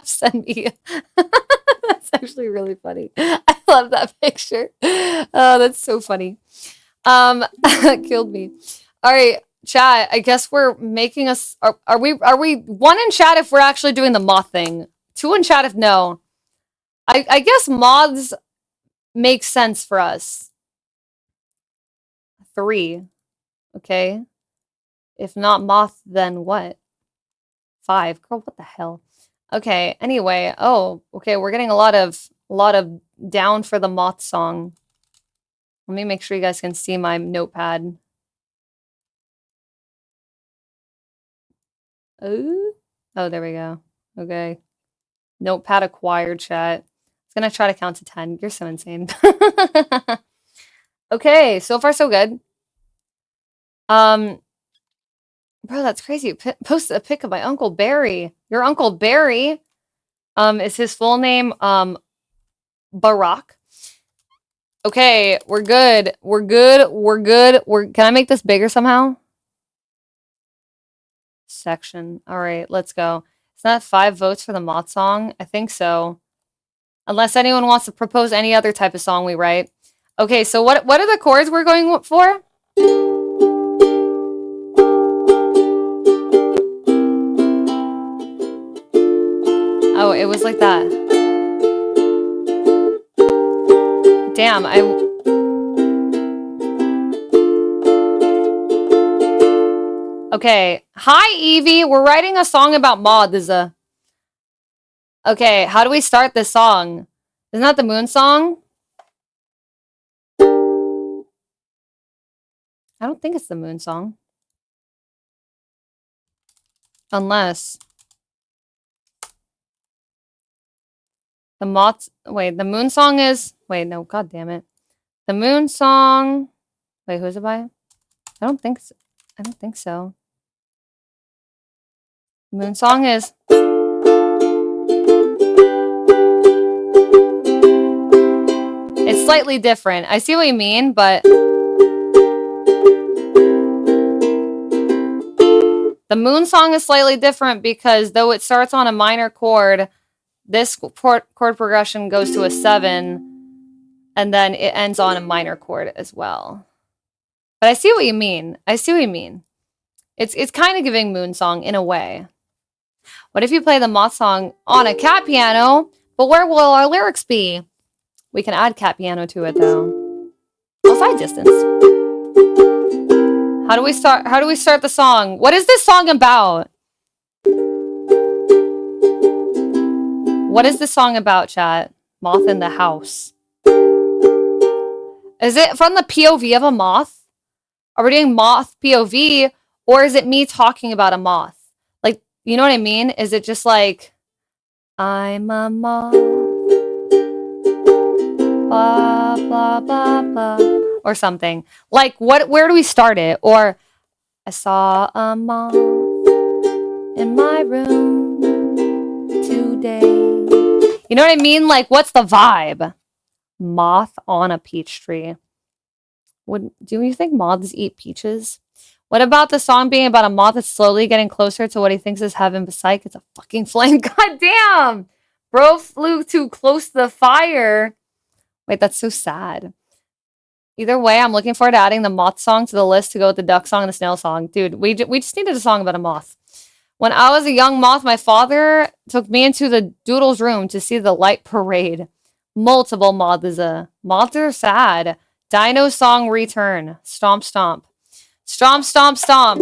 send me. That's actually really funny. I love that picture. Oh, that's so funny. That killed me. All right, chat. I guess we're making us. Are we one in chat if we're actually doing the moth thing? Two in chat if no. I guess moths make sense for us. Three. Okay. If not moth, then what? Five. Girl, what the hell? Okay. Anyway. Oh, okay. We're getting a lot of down for the moth song. Let me make sure you guys can see my notepad. Oh, there we go. Okay. Notepad acquired, chat. It's gonna try to count to 10. You're so insane. Okay, so far so good. Bro, that's crazy. You posted a pic of my Uncle Barry. Your Uncle Barry, is his full name, Barack. Okay, we're good. We're good. We're good. Can I make this bigger somehow? Section. All right, let's go. Is that 5 votes for the Moth song? I think so. Unless anyone wants to propose any other type of song we write. Okay, so what are the chords we're going for? Oh, it was like that. Damn, Okay. Hi, Evie. We're writing a song about moths. Okay, how do we start this song? Isn't that the moon song? I don't think it's the moon song. Unless... The moth... Wait, the moon song is... Wait, no, god damn it. The moon song... Wait, who's it by? I don't think so. I don't think so. The moon song is... It's slightly different. I see what you mean, but... The moon song is slightly different because though it starts on a minor chord, this chord progression goes to a 7, and then it ends on a minor chord as well. But I see what you mean. I see what you mean. It's kind of giving moon song in a way. What if you play the Moth song on a cat piano? But where will our lyrics be? We can add cat piano to it though. Oh, side distance. How do we start the song? What is this song about? What is this song about, chat? Moth in the house. Is it from the POV of a moth? Are we doing moth POV? Or is it me talking about a moth? Like, you know what I mean? Is it just like, I'm a moth. Blah, blah, blah, blah. Or something. Like, where do we start it? Or, I saw a moth in my room today. You know what I mean? Like, what's the vibe? Moth on a peach tree. Do you think moths eat peaches? What about the song being about a moth that's slowly getting closer to what he thinks is heaven, but psych, it's a fucking flame. God damn! Bro flew too close to the fire. Wait, that's so sad. Either way, I'm looking forward to adding the moth song to the list to go with the duck song and the snail song. Dude, we just needed a song about a moth. When I was a young moth, my father took me into the Doodle's room to see the light parade. Multiple moths. Moths are sad. Dino song return. Stomp, stomp. Stomp, stomp, stomp.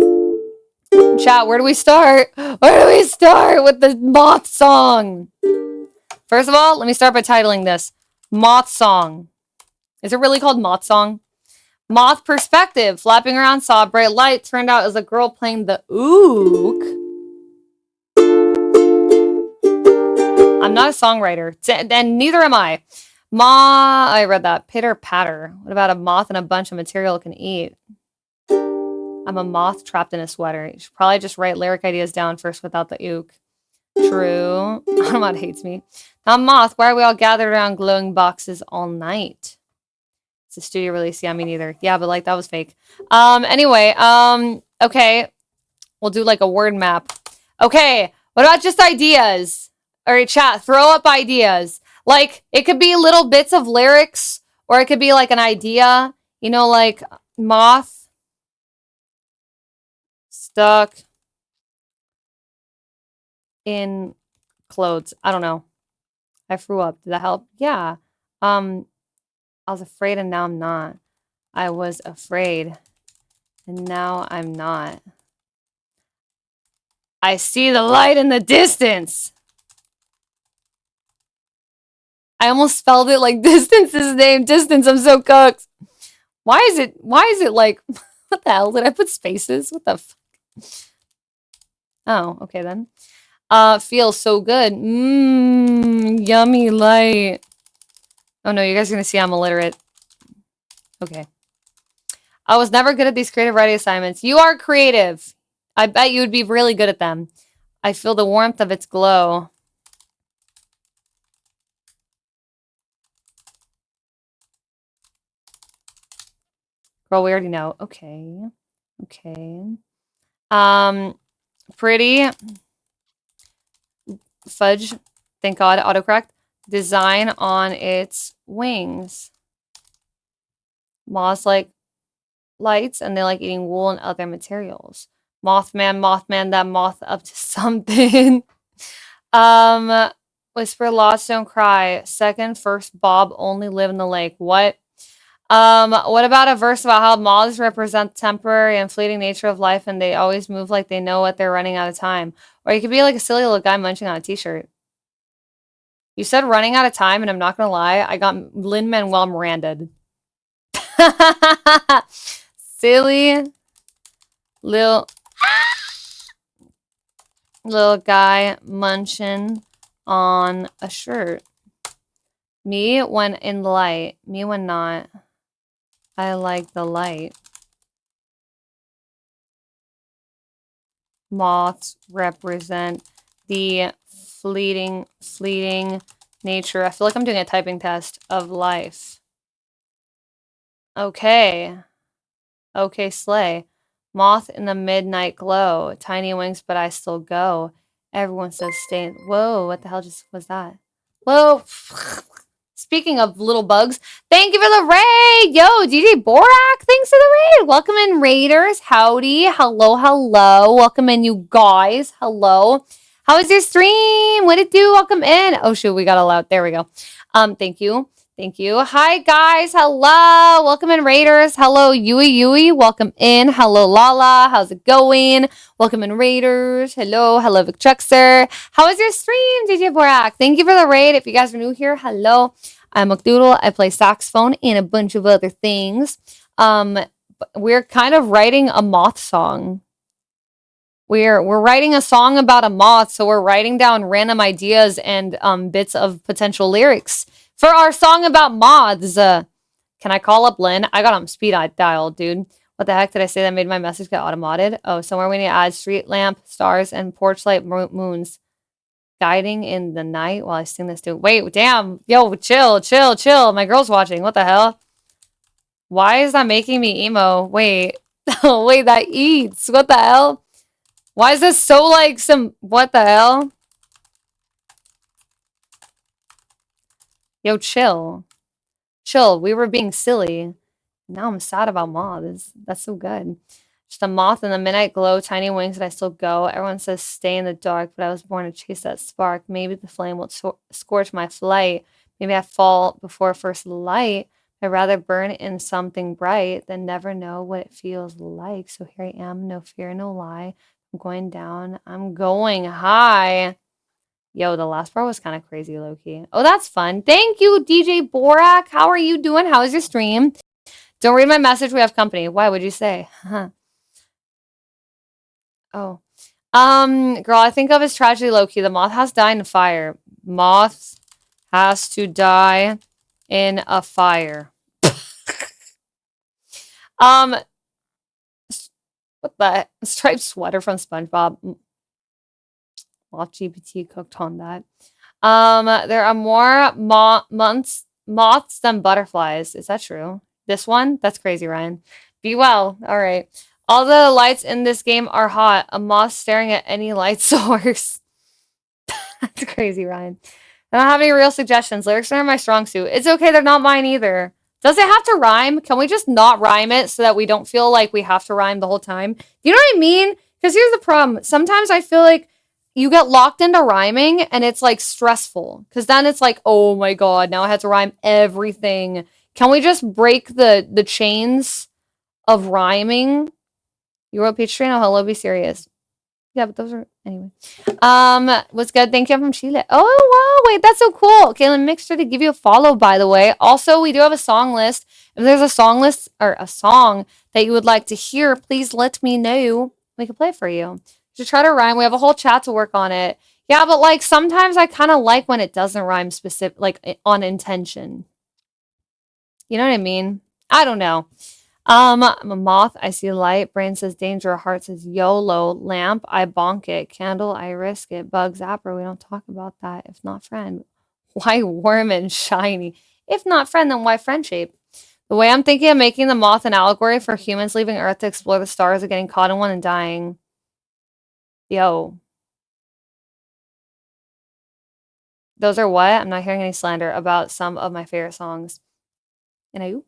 Chat, where do we start? Where do we start with the moth song? First of all, let me start by titling this. Moth song. Is it really called Moth song? Moth perspective. Flapping around, saw a bright light. Turned out as a girl playing the ook. I'm not a songwriter. And neither am I. I read that. Pitter patter. What about a moth and a bunch of material it can eat? I'm a moth trapped in a sweater. You should probably just write lyric ideas down first without the ook. True. Ahmad hates me. Now, Moth, why are we all gathered around glowing boxes all night? It's a studio release. Yeah, me neither. Yeah, but like that was fake. Anyway, okay. We'll do like a word map. Okay, what about just ideas? All right, chat, throw up ideas. Like, it could be little bits of lyrics, or it could be like an idea. You know, like moth stuck in clothes. I don't know. I threw up. Did that help? Yeah. I was afraid and now I'm not. I was afraid and now I'm not. I see the light in the distance. I almost spelled it like Distance's name. Distance, I'm so cooked. Why is it like, what the hell? Did I put spaces? What the fuck? Oh, okay then. Feels so good. Mmm, yummy light. Oh no, you guys are gonna see I'm illiterate. Okay. I was never good at these creative writing assignments. You are creative. I bet you would be really good at them. I feel the warmth of its glow. Girl, we already know. Okay. Okay. Pretty. Fudge. Thank God. Autocorrect. Design on its wings. Moths like lights and they like eating wool and other materials. Mothman, Mothman, that moth up to something. Whisper lost, don't cry. Second, first, Bob only live in the lake. What? What about a verse about how moths represent temporary and fleeting nature of life and they always move like they know what they're running out of time? Or you could be like a silly little guy munching on a t-shirt. You said running out of time, and I'm not gonna lie, I got Lin-Manuel Miranda'd. Silly little guy munching on a shirt. Me when in light. Me when not. I like the light. Moths represent the fleeting nature. I feel like I'm doing a typing test of life. Okay. Okay, slay. Moth in the midnight glow. Tiny wings, but I still go. Everyone says stay. Whoa, what the hell just was that? Whoa. Speaking of little bugs, thank you for the raid! Yo, DJ Borak, thanks for the raid! Welcome in, Raiders. Howdy. Hello, hello. Welcome in, you guys. Hello. How was your stream? What did it do? Welcome in. Oh, shoot, we got a loud. There we go. Thank you. Thank you. Hi, guys. Hello. Welcome in, Raiders. Hello, Yui. Welcome in. Hello, Lala. How's it going? Welcome in, Raiders. Hello. Hello, Vic Truxer. How was your stream, DJ Borak? Thank you for the raid. If you guys are new here, hello. I'm McD00dle. I play saxophone and a bunch of other things. We're kind of writing a moth song. We're writing a song about a moth, so we're writing down random ideas and bits of potential lyrics for our song about moths. Can I call up Lynn? I got on speed dial, dude. What the heck did I say that made my message get automated? Oh, somewhere we need to add street lamp, stars, and porch light moons guiding in the night while I sing this dude. Wait, damn. Yo, chill. My girl's watching. What the hell? Why is that making me emo? Wait. Wait, that eats. What the hell? Why is this so like some... What the hell? Yo, chill. Chill. We were being silly. Now I'm sad about moths. That's so good. Just a moth in the midnight glow, tiny wings, and I still go. Everyone says stay in the dark, but I was born to chase that spark. Maybe the flame will scorch my flight. Maybe I fall before first light. I'd rather burn in something bright than never know what it feels like. So here I am, no fear, no lie. I'm going down. I'm going high. Yo, the last part was kind of crazy, low-key. Oh, that's fun. Thank you, DJ Borak. How are you doing? How is your stream? Don't read my message. We have company. Why would you say? Oh. Girl, I think of as tragedy low-key. The moth has died in a fire. Moth has to die in a fire. What the striped sweater from SpongeBob. Moth GPT cooked on that. There are more moths than butterflies. Is that true? This one? That's crazy, Ryan. Be well. All right. All the lights in this game are hot. A moth staring at any light source. That's crazy, Ryan. I don't have any real suggestions. Lyrics aren't my strong suit. It's okay, they're not mine either. Does it have to rhyme? Can we just not rhyme it so that we don't feel like we have to rhyme the whole time? You know what I mean? Because here's the problem. Sometimes I feel like you get locked into rhyming and it's like stressful. Because then it's like, oh my God, now I have to rhyme everything. Can we just break the chains of rhyming? You wrote Peach Oh, hello, be serious. Yeah, but those are anyway. What's good? Thank you. I'm from Chile. Oh wow, wait, that's so cool. Kaylin, make sure to give you a follow, by the way. Also, we do have a song list. If there's a song list or a song that you would like to hear, please let me know. We can play it for you. Just try to rhyme. We have a whole chat to work on it. Yeah, but like sometimes I kind of like when it doesn't rhyme specific, like on intention. You know what I mean? I don't know. I'm a moth, I see light. Brain says danger. Heart says YOLO. Lamp, I bonk it. Candle, I risk it. Bug zapper, we don't talk about that. If not friend, why warm and shiny? If not friend, then why friend shape? The way I'm thinking of making the moth an allegory for humans leaving Earth to explore the stars or getting caught in one and dying. Yo. Those are what? I'm not hearing any slander about some of my favorite songs. You know?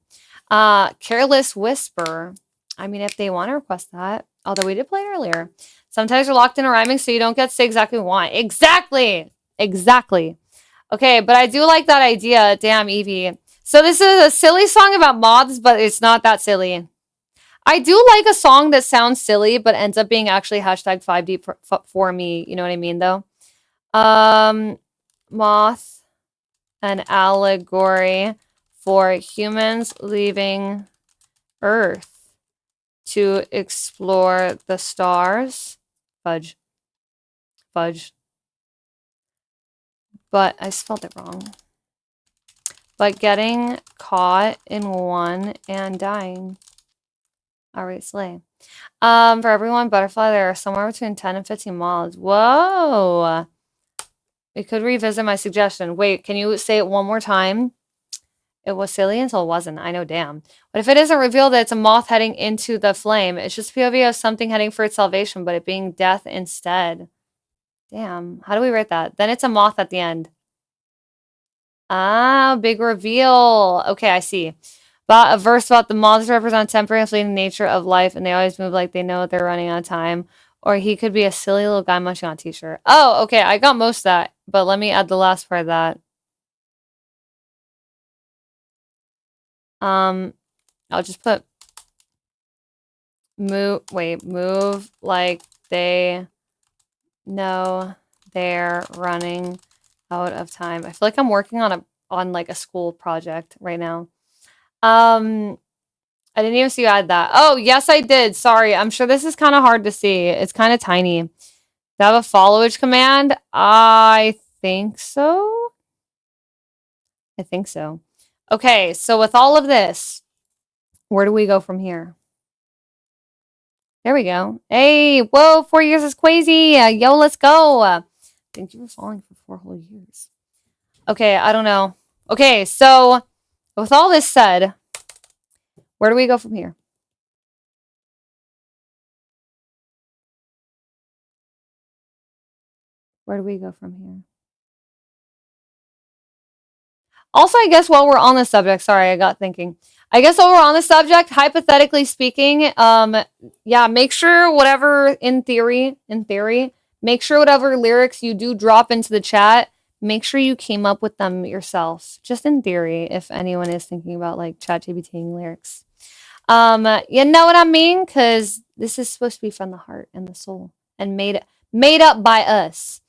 Careless Whisper. I mean, if they want to request that, although we did play it earlier. Sometimes you're locked in a rhyming, so you don't get to say exactly what you want. Exactly! Exactly. Okay, but I do like that idea. Damn, Evie. So this is a silly song about moths, but it's not that silly. I do like a song that sounds silly, but ends up being actually hashtag 5D for me. You know what I mean, though? Moth, an allegory for humans leaving Earth to explore the stars. Fudge. Fudge. But I spelled it wrong. But getting caught in one and dying. Alright, slay. For everyone, butterfly, there are somewhere between 10 and 15 miles. Whoa! We could revisit my suggestion. Wait, can you say it one more time? It was silly until it wasn't. I know, damn. But if it isn't revealed that it's a moth heading into the flame, it's just POV of something heading for its salvation, but it being death instead. Damn. How do we write that? Then it's a moth at the end. Ah, big reveal. Okay, I see. But a verse about the moths represent temporary and fleeting nature of life, and they always move like they know they're running out of time. Or he could be a silly little guy munching on a t-shirt. Oh, okay, I got most of that, but let me add the last part of that. I'll just put move like they know they're running out of time. I feel like I'm working on like a school project right now. I didn't even see you add that. Oh, yes, I did. Sorry. I'm sure this is kind of hard to see. It's kind of tiny. Do I have a followage command? I think so. I think so. Okay, so with all of this, where do we go from here? There we go. Hey, whoa, 4 years is crazy. Yo, let's go. Thank you for following for 4 whole years. Okay, I don't know. Okay, so with all this said, where do we go from here? Where do we go from here? Also, I guess while we're on the subject, sorry, I got thinking. I guess while we're on the subject, hypothetically speaking, yeah, make sure whatever in theory, make sure whatever lyrics you do drop into the chat, make sure you came up with them yourself. Just in theory, if anyone is thinking about like ChatGPTing lyrics. You know what I mean? Because this is supposed to be from the heart and the soul and made up by us.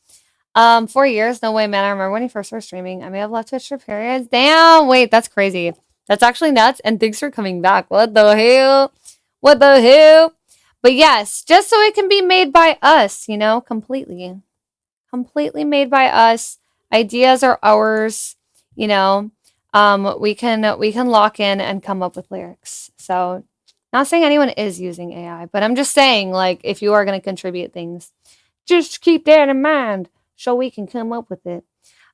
4 years, no way, man. I remember when he first started streaming. I may have left Twitch for periods. Damn, wait, that's crazy. That's actually nuts. And thanks for coming back. What the hell? What the hell? But yes, just so it can be made by us, you know, completely. Completely made by us. Ideas are ours, you know. We can lock in and come up with lyrics. So not saying anyone is using AI, but I'm just saying, like, if you are going to contribute things, just keep that in mind so we can come up with it.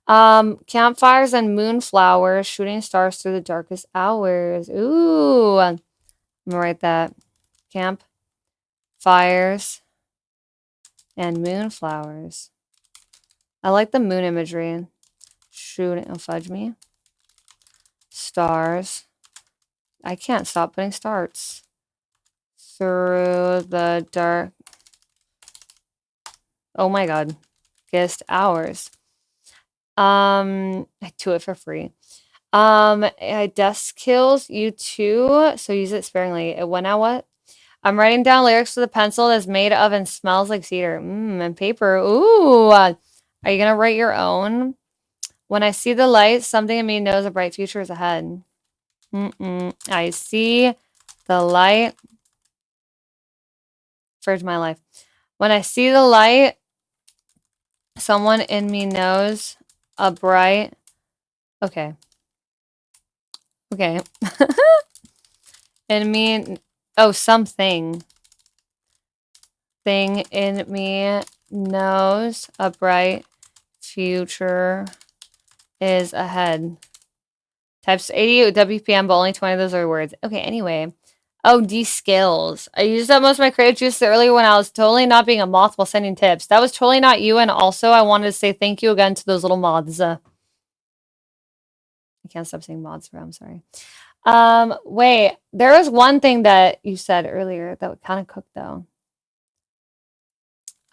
Campfires and moonflowers, shooting stars through the darkest hours. Ooh, I'm gonna write that. Campfires and moonflowers. I like the moon imagery. Shooting, oh, fudge me. Stars. I can't stop putting stars. Through the dark. Oh my god. Hours. I do it for free. Desk kills you too, so use it sparingly. It went out what? I'm writing down lyrics with a pencil that's made of and smells like cedar. And paper. Ooh. Are you gonna write your own? When I see the light, something in me knows a bright future is ahead. I see the light. For my life. When I see the light, someone in me knows a bright. Okay. Okay. In me. Oh, something. Thing in me knows a bright future is ahead. Types 80 WPM, but only 20 of those are words. Okay, anyway. Oh, D-skills. I used up most of my creative juice earlier when I was totally not being a moth while sending tips. That was totally not you, and also I wanted to say thank you again to those little moths. I can't stop saying moths, bro. I'm sorry. Wait. There was one thing that you said earlier that would kind of cook, though.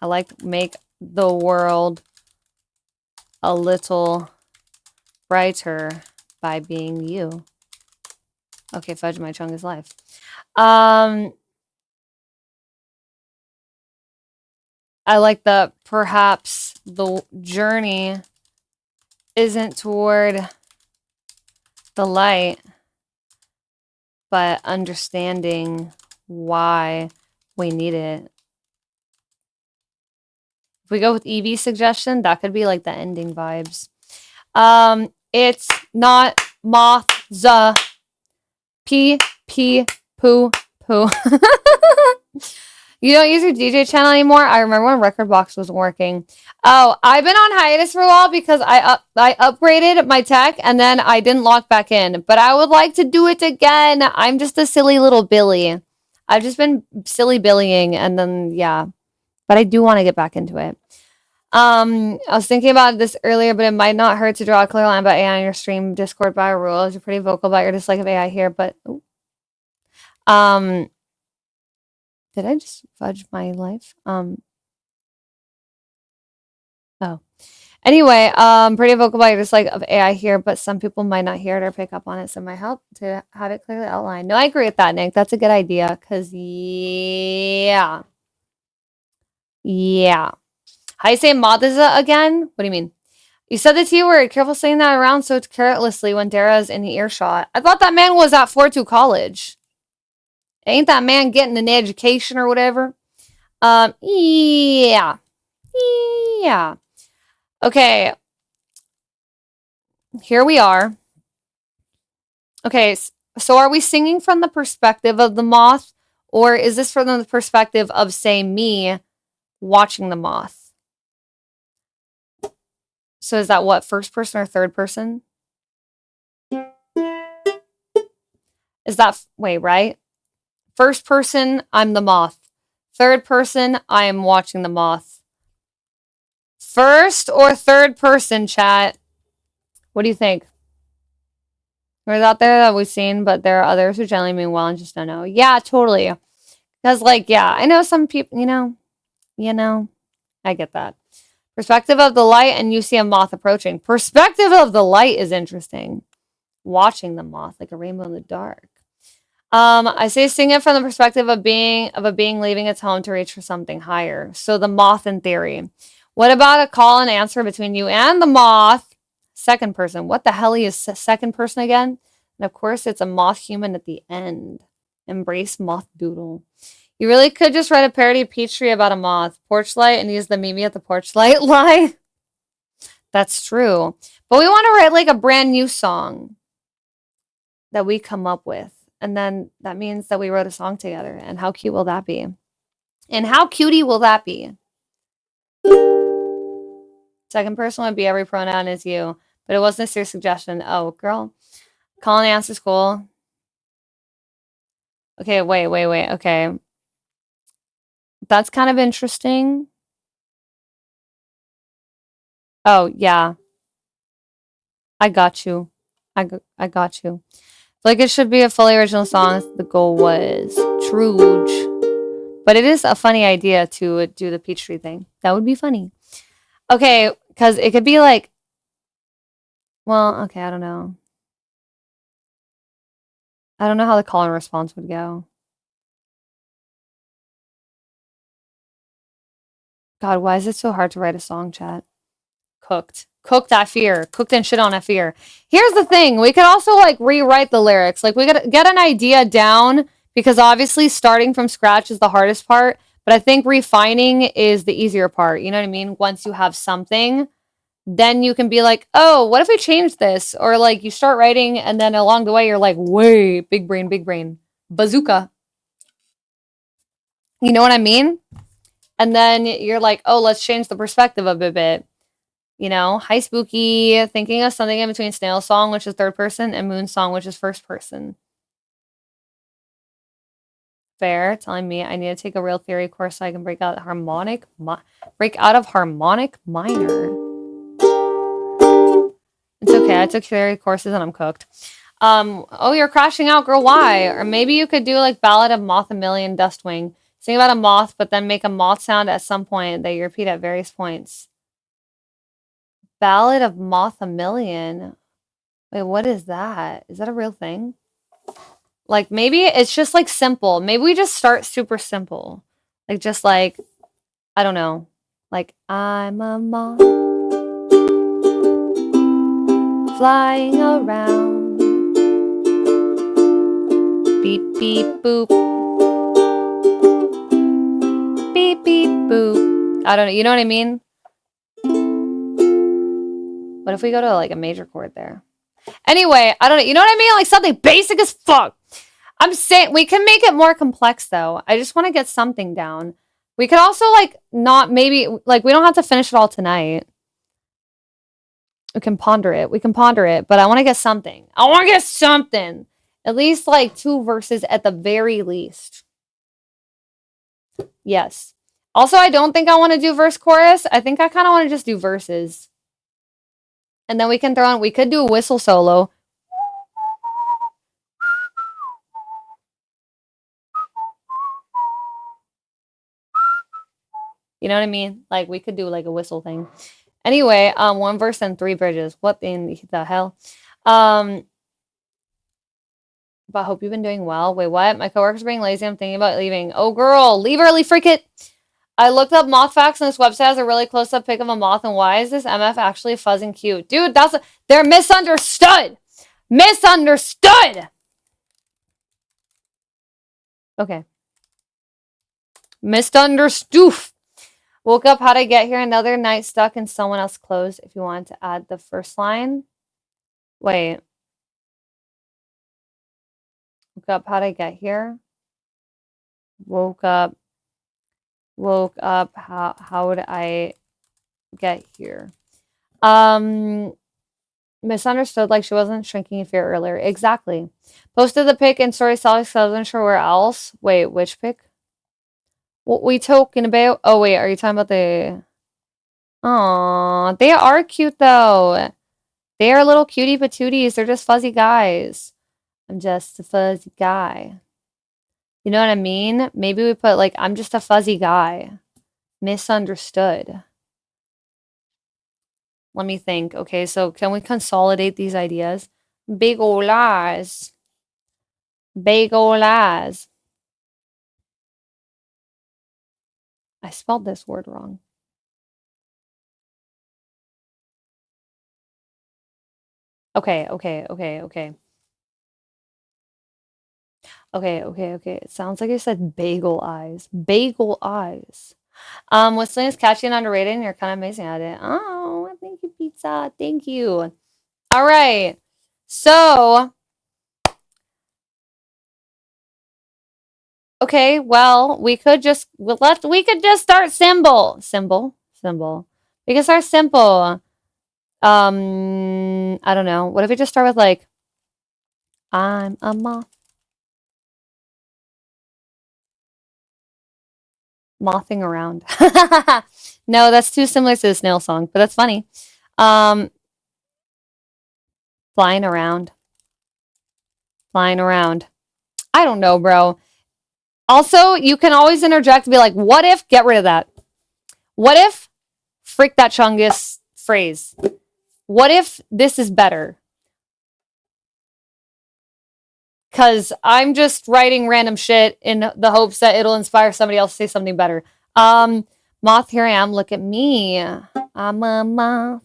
I like make the world a little brighter by being you. Okay, fudge my Chungus life. I like the perhaps the journey isn't toward the light, but understanding why we need it. If we go with Evie's suggestion, that could be like the ending vibes. It's not Moth the P P poo poo. You don't use your DJ channel anymore? I remember when Record Box wasn't working. Oh, I've been on hiatus for a while because I upgraded my tech and then I didn't log back in. But I would like to do it again. I'm just a silly little Billy. I've just been silly Billying and then, yeah. But I do want to get back into it. I was thinking about this earlier, but it might not hurt to draw a clear line about AI on your stream Discord by rules. You're pretty vocal about your dislike of AI here, but did I just fudge my life? Oh. Anyway, pretty vocal about your dislike of AI here, but some people might not hear it or pick up on it, so it might help to have it clearly outlined. No, I agree with that, Nick. That's a good idea, because, yeah. Yeah. How you say Madiza again? What do you mean? You said the T word. Careful saying that around so carelessly when Dara's in the earshot. I thought that man was at 4-2 college. Ain't that man getting an education or whatever? Yeah. Yeah. Okay. Here we are. Okay, so are we singing from the perspective of the moth, or is this from the perspective of, say, me watching the moth? So is that what, first person or third person? Is that, wait, right? First person, I'm the moth. Third person, I am watching the moth. First or third person, chat? What do you think? There's out there that we've seen, but there are others who generally mean well and just don't know. Yeah, totally. Because, like, yeah, I know some people, you know, I get that. Perspective of the light, and you see a moth approaching. Perspective of the light is interesting. Watching the moth like a rainbow in the dark. I say sing it from the perspective of a being leaving its home to reach for something higher. So the moth in theory. What about a call and answer between you and the moth? Second person. What the hell is second person again? And of course, it's a moth human at the end. Embrace McD00dle. You really could just write a parody of Peachtree about a moth. Porch light and use the Mimi at the porch light line. That's true. But we want to write like a brand new song that we come up with. And then that means that we wrote a song together. And how cute will that be? And how cutie will that be? Second person would be every pronoun is you. But it wasn't a serious suggestion. Oh, girl. Call and answer school. Okay, wait. Okay. That's kind of interesting. Oh, yeah. I got you. I got you. Like it should be a fully original song. The goal was Truge. But it is a funny idea to do the Peachtree thing. That would be funny. Okay, because it could be like, well, okay, I don't know. I don't know how the call and response would go. God, why is it so hard to write a song, chat? Cooked. Cooked that fear. Cooked and shit on that fear. Here's the thing. We could also like rewrite the lyrics. Like we could get an idea down because obviously starting from scratch is the hardest part. But I think refining is the easier part. You know what I mean? Once you have something, then you can be like, oh, what if we change this? Or like you start writing and then along the way you're like, wait, big brain, bazooka. You know what I mean? And then you're like, oh, let's change the perspective of it a bit. You know, hi spooky, thinking of something in between Snail Song, which is third person, and Moon Song, which is first person. Fair, telling me I need to take a real theory course so I can break out of harmonic minor. It's okay, I took theory courses and I'm cooked. Oh, you're crashing out, girl. Why? Or maybe you could do like Ballad of Moth a Million Dustwing. Sing about a moth, but then make a moth sound at some point that you repeat at various points. Ballad of Moth a Million. Wait, what is that? Is that a real thing? Like maybe it's just like simple. Maybe we just start super simple. Like just like I don't know. Like I'm a moth flying around. Beep beep boop. Beep beep boop. I don't know. You know what I mean? What if we go to like a major chord there? Anyway, I don't know. You know what I mean? Like something basic as fuck. I'm saying we can make it more complex though. I just want to get something down. We could also like not maybe like we don't have to finish it all tonight. We can ponder it. We can ponder it, but I want to get something. I want to get something. At least like 2 verses at the very least. Yes. Also, I don't think I want to do verse chorus. I think I kind of want to just do verses. And then we can throw in, we could do a whistle solo. You know what I mean? Like we could do like a whistle thing. Anyway, 1 verse and 3 bridges. What in the hell? But I hope you've been doing well. Wait, what? My coworker's being lazy. I'm thinking about leaving. Oh, girl, leave early, freak it. I looked up moth facts and this website has a really close-up pic of a moth. And why is this MF actually fuzz and cute? Dude, they're misunderstood. Misunderstood. Okay. Misunderstood. Woke up, how'd I get here? Another night stuck in someone else's clothes. If you wanted to add the first line. Wait. Woke up, how'd I get here? Woke up, how would I get here? Misunderstood, like she wasn't shrinking in fear earlier. Exactly. Posted the pic in story selling, so I wasn't sure where else. Wait, which pic? What we talking about? Oh wait, are you talking about the Aw, they are cute though. They are little cutie patooties. They're just fuzzy guys. I'm just a fuzzy guy. You know what I mean? Maybe we put like, I'm just a fuzzy guy. Misunderstood. Let me think. Okay, so can we consolidate these ideas? Big ol' lies. Big ol' lies. I spelled this word wrong. Okay. It sounds like I said bagel eyes. Bagel eyes. Whistling is catchy and underrated, and you're kind of amazing at it. Oh, thank you, pizza. Thank you. All right. So, okay, well, we could just start symbol. We can start simple. I don't know. What if we just start with like, I'm a moth. Mothing around. No, that's too similar to the snail song, but that's funny. Um, flying around. Flying around. I don't know, bro. Also, you can always interject and be like, what if, get rid of that. What if, frick that Chungus phrase. What if this is better? Because I'm just writing random shit in the hopes that it'll inspire somebody else to say something better. Moth, here I am. Look at me. I'm a moth.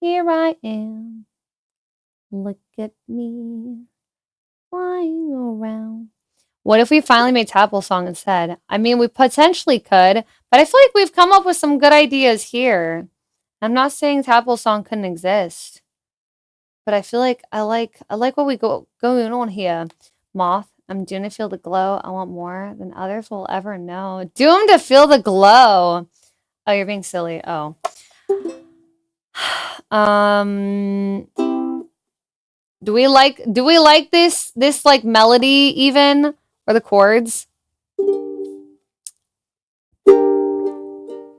Here I am. Look at me. Flying around. What if we finally made Tadpole Song instead? I mean, we potentially could, but I feel like we've come up with some good ideas here. I'm not saying Tadpole Song couldn't exist, but I feel like I like what we going on here. Moth, I'm doomed to feel the glow. I want more than others will ever know. Doomed to feel the glow. Oh, you're being silly. Oh. Do we like this like melody even, or the chords?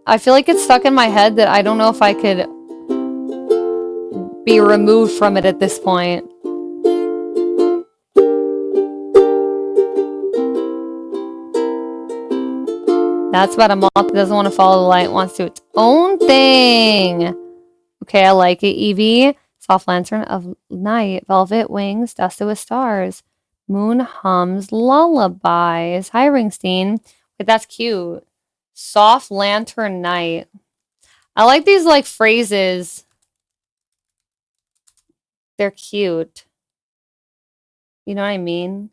I feel like it's stuck in my head that I don't know if I could be removed from it at this point. That's about a moth that doesn't want to follow the light, wants to do its own thing. Okay, I like it, Evie. Soft lantern of night, velvet wings dusted with stars. Moon hums lullabies. Hi, Ringstein. But that's cute. Soft lantern night. I like these like phrases. They're cute. You know what I mean?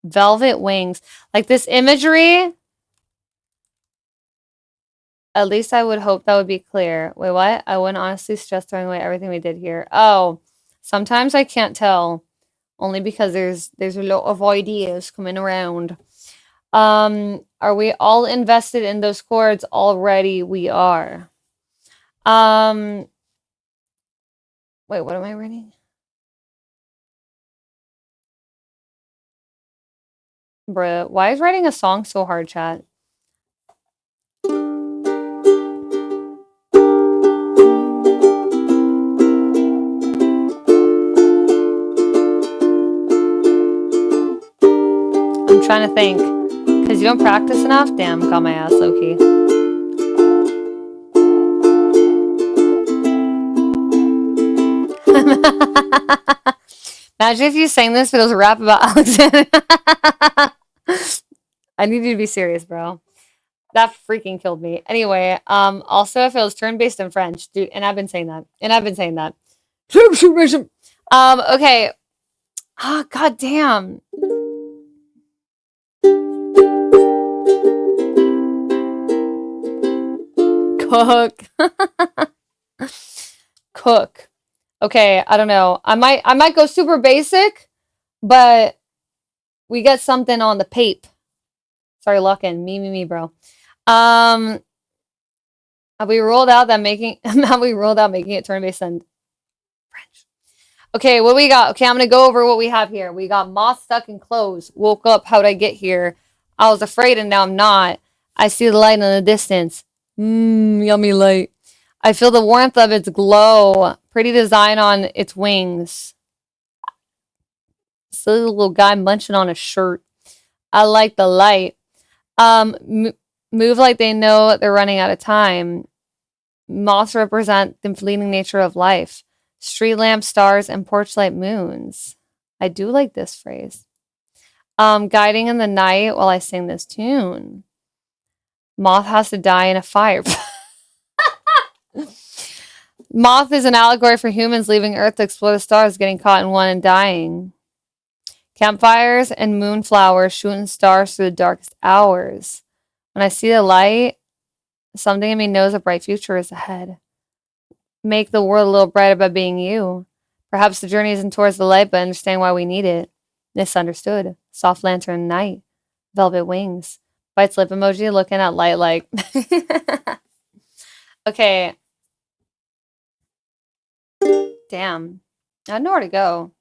Velvet wings. Like this imagery. At least I would hope that would be clear. Wait, what? I wouldn't honestly stress throwing away everything we did here. Oh, sometimes I can't tell. Only because there's a lot of ideas coming around. Are we all invested in those chords already? We are. Wait, what am I reading? Bruh, why is writing a song so hard, chat? I'm trying to think. Because you don't practice enough? Damn, got my ass low-key. Imagine if you sang this, but it was a rap about Alexander. I need you to be serious, bro. That freaking killed me. Anyway, also if it was turn-based in French, dude, and I've been saying that. Okay. Ah, god damn. Cook. Cook. Okay, I don't know. I might go super basic, but we get something on the pape. Sorry, Luckin. Me, bro. Have we rolled out making it turn-based in French? Okay, what we got? Okay, I'm gonna go over what we have here. We got moth stuck in clothes. Woke up. How'd I get here? I was afraid and now I'm not. I see the light in the distance. Yummy light. I feel the warmth of its glow. Pretty design on its wings. Silly little guy munching on a shirt. I like the light. Move like they know they're running out of time. Moths represent the fleeting nature of life. Street lamp stars and porch light moons. I do like this phrase. Guiding in the night while I sing this tune. Moth has to die in a fire. Moth is an allegory for humans leaving Earth to explore the stars, getting caught in one and dying. Campfires and moonflowers shooting stars through the darkest hours. When I see the light, something in me knows a bright future is ahead. Make the world a little brighter by being you. Perhaps the journey isn't towards the light, but understand why we need it. Misunderstood. Soft lantern night. Velvet wings. Bites lip emoji looking at light like. Okay. Damn. I don't know where to go.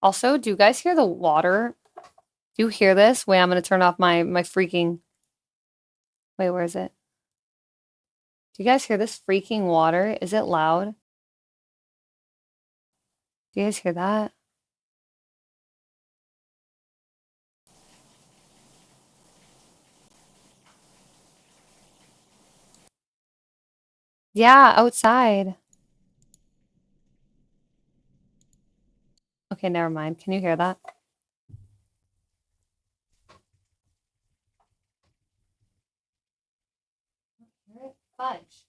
Also, do you guys hear the water? Do you hear this? Wait, I'm gonna turn off my freaking... Wait, where is it? Do you guys hear this freaking water? Is it loud? Do you guys hear that? Yeah, outside. Okay, never mind. Can you hear that? Fudge.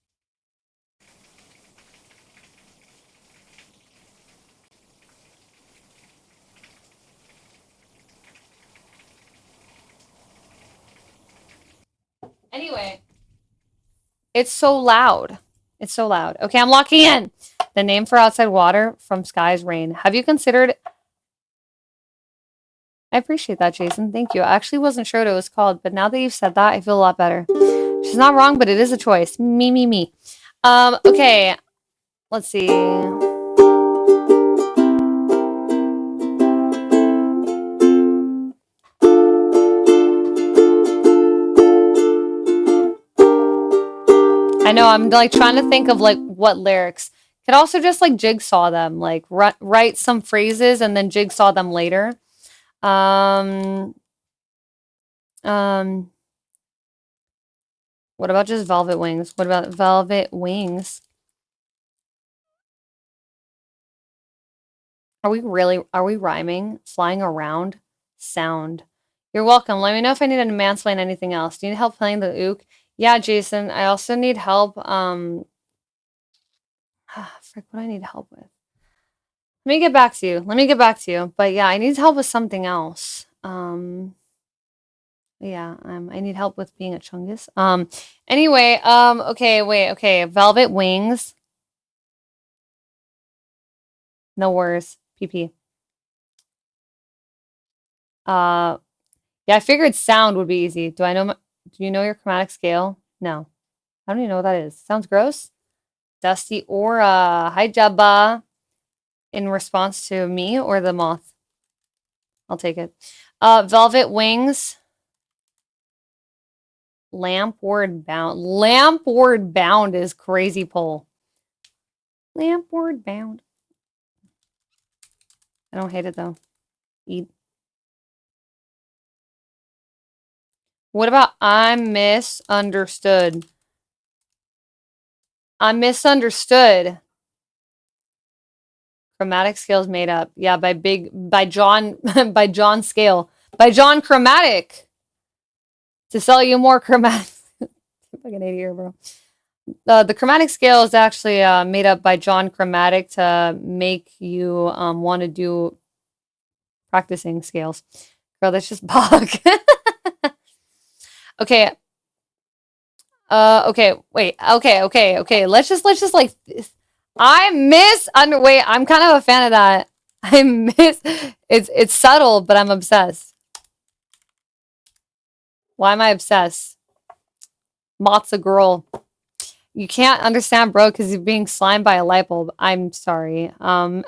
Anyway, it's so loud. It's so loud. Okay, I'm locking in. The name for outside water from sky's rain. Have you considered... I appreciate that, Jason. Thank you. I actually wasn't sure what it was called, but now that you've said that, I feel a lot better. She's not wrong, but it is a choice. Me, me, me. Okay. Let's see. I know, I'm like trying to think of like what lyrics. Could also just like jigsaw them, like write some phrases and then jigsaw them later. Um, um, what about just velvet wings? What about velvet wings? Are we rhyming? Flying around? Sound. You're welcome. Let me know if I need to mansplain anything else. Do you need help playing the ook? Yeah, Jason. I also need help, frick, what do I need help with? Let me get back to you. Let me get back to you. But yeah, I need help with something else. Yeah, I need help with being a chungus. Anyway, okay, wait, okay. Velvet wings. No worries. PP. Yeah, I figured sound would be easy. Do you know your chromatic scale? No. I don't even know what that is. Sounds gross. Dusty Aura. Hi, Jabba. In response to me or the moth? I'll take it. Velvet wings. Lampward bound. Lampward bound is crazy pull. Lampward bound. I don't hate it though. Eat. What about I'm misunderstood? I'm misunderstood. Chromatic scales made up. Yeah, by John by John Scale. By John Chromatic. To sell you more chromatic. Fucking idiot here, bro. The chromatic scale is actually made up by John Chromatic to make you want to do practicing scales. Girl, that's just bog. Okay. Okay, wait. Okay. Let's just like wait, I'm kind of a fan of that. It's subtle, but I'm obsessed. Why am I obsessed? Moth's a girl. You can't understand, bro, because you're being slimed by a light bulb. I'm sorry. Thank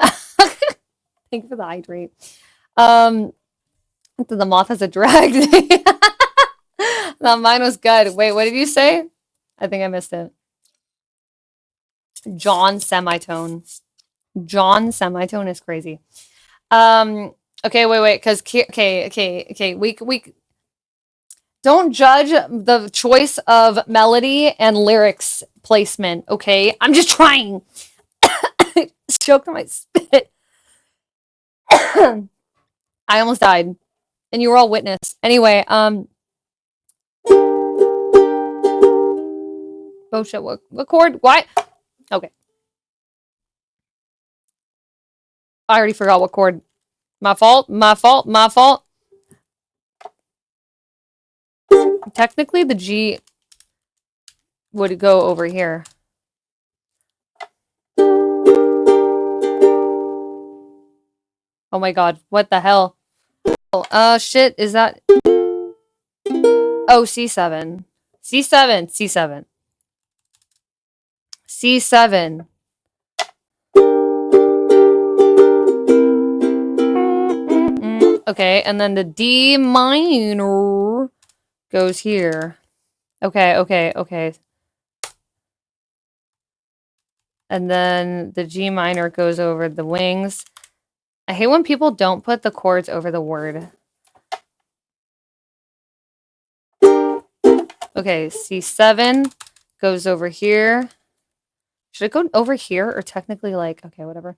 you for the hydrate. The moth has a drag. No, mine was good. Wait, what did you say? I think I missed it. John semitone. John semitone is crazy. Okay, wait, because okay. We don't judge the choice of melody and lyrics placement. Okay, I'm just trying. Choked on my spit. I almost died, and you were all witness. Anyway, oh shit, what chord? Why? Okay, I already forgot what chord. My fault. Technically, the G would go over here. Oh my god, what the hell? Oh, shit, is that... Oh, C7. C7. C7. Okay, and then the D minor goes here. Okay, okay, okay. And then the G minor goes over the wings. I hate when people don't put the chords over the word. Okay, C7 goes over here. Should it go over here or technically like, okay, whatever.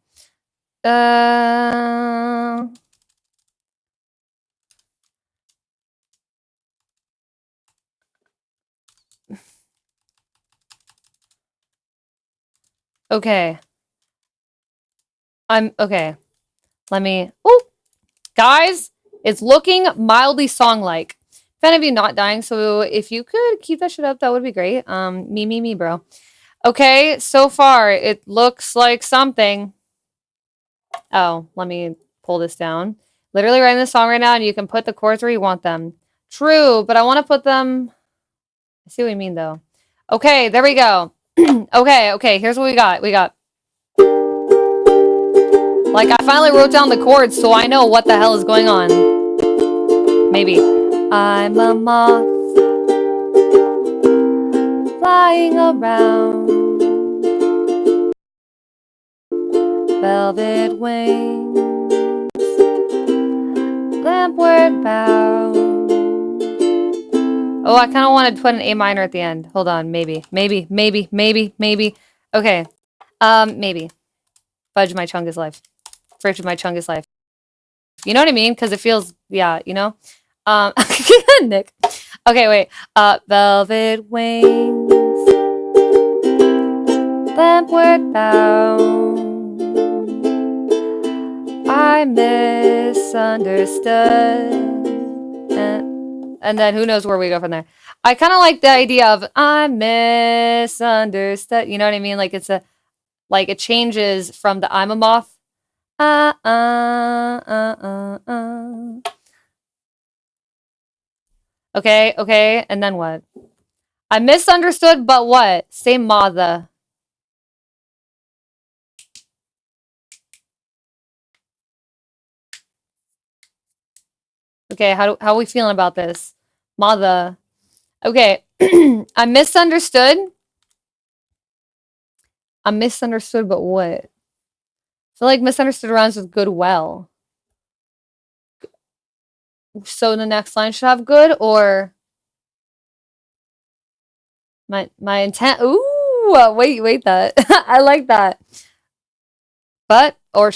Okay. Okay. Let me, oh, guys, it's looking mildly song-like. Fan of you not dying, so if you could keep that shit up, that would be great. Me, bro. Okay, so far, it looks like something. Oh, let me pull this down. Literally writing this song right now, and you can put the chords where you want them. True, but I want to put them... I see what you mean, though. Okay, there we go. Okay, here's what we got. We got... Like, I finally wrote down the chords, so I know what the hell is going on. Maybe. I'm a moth flying around, velvet wings, lampward bound. Oh, I kind of wanted to put an A minor at the end. Hold on, maybe. Okay, maybe. Fudge my chungus life. Fridge my chungus life. You know what I mean? Because it feels, yeah, you know? Nick. Okay, wait. Velvet wings, lampward bound. I misunderstood. And then who knows where we go from there. I kind of like the idea of I misunderstood. You know what I mean? Like it's a, like it changes from the I'm a moth. Okay. And then what? I misunderstood, but what? Say mother. Okay, how are we feeling about this? Mother. Okay. I misunderstood. I'm misunderstood, but what? I feel like misunderstood rhymes with good well. So the next line should have good or my intent. Ooh, wait that. I like that. But or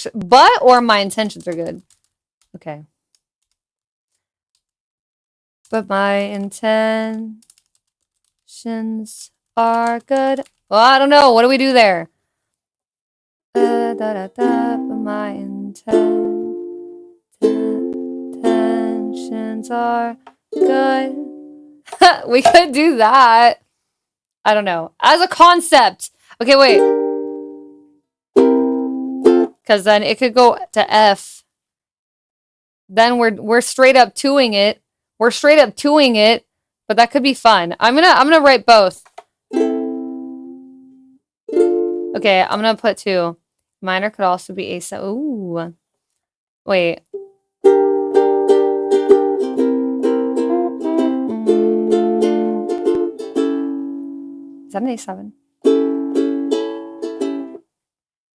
my intentions are good. Okay. But my intentions are good. Well, I don't know. What do we do there? But my intentions are good. We could do that. I don't know. As a concept. Okay, wait. Because then it could go to F. Then we're straight up twoing it. We're straight up twoing it, but that could be fun. I'm gonna write both. Okay, I'm gonna put 2. Minor could also be A7. Ooh. Wait. Is that an A7?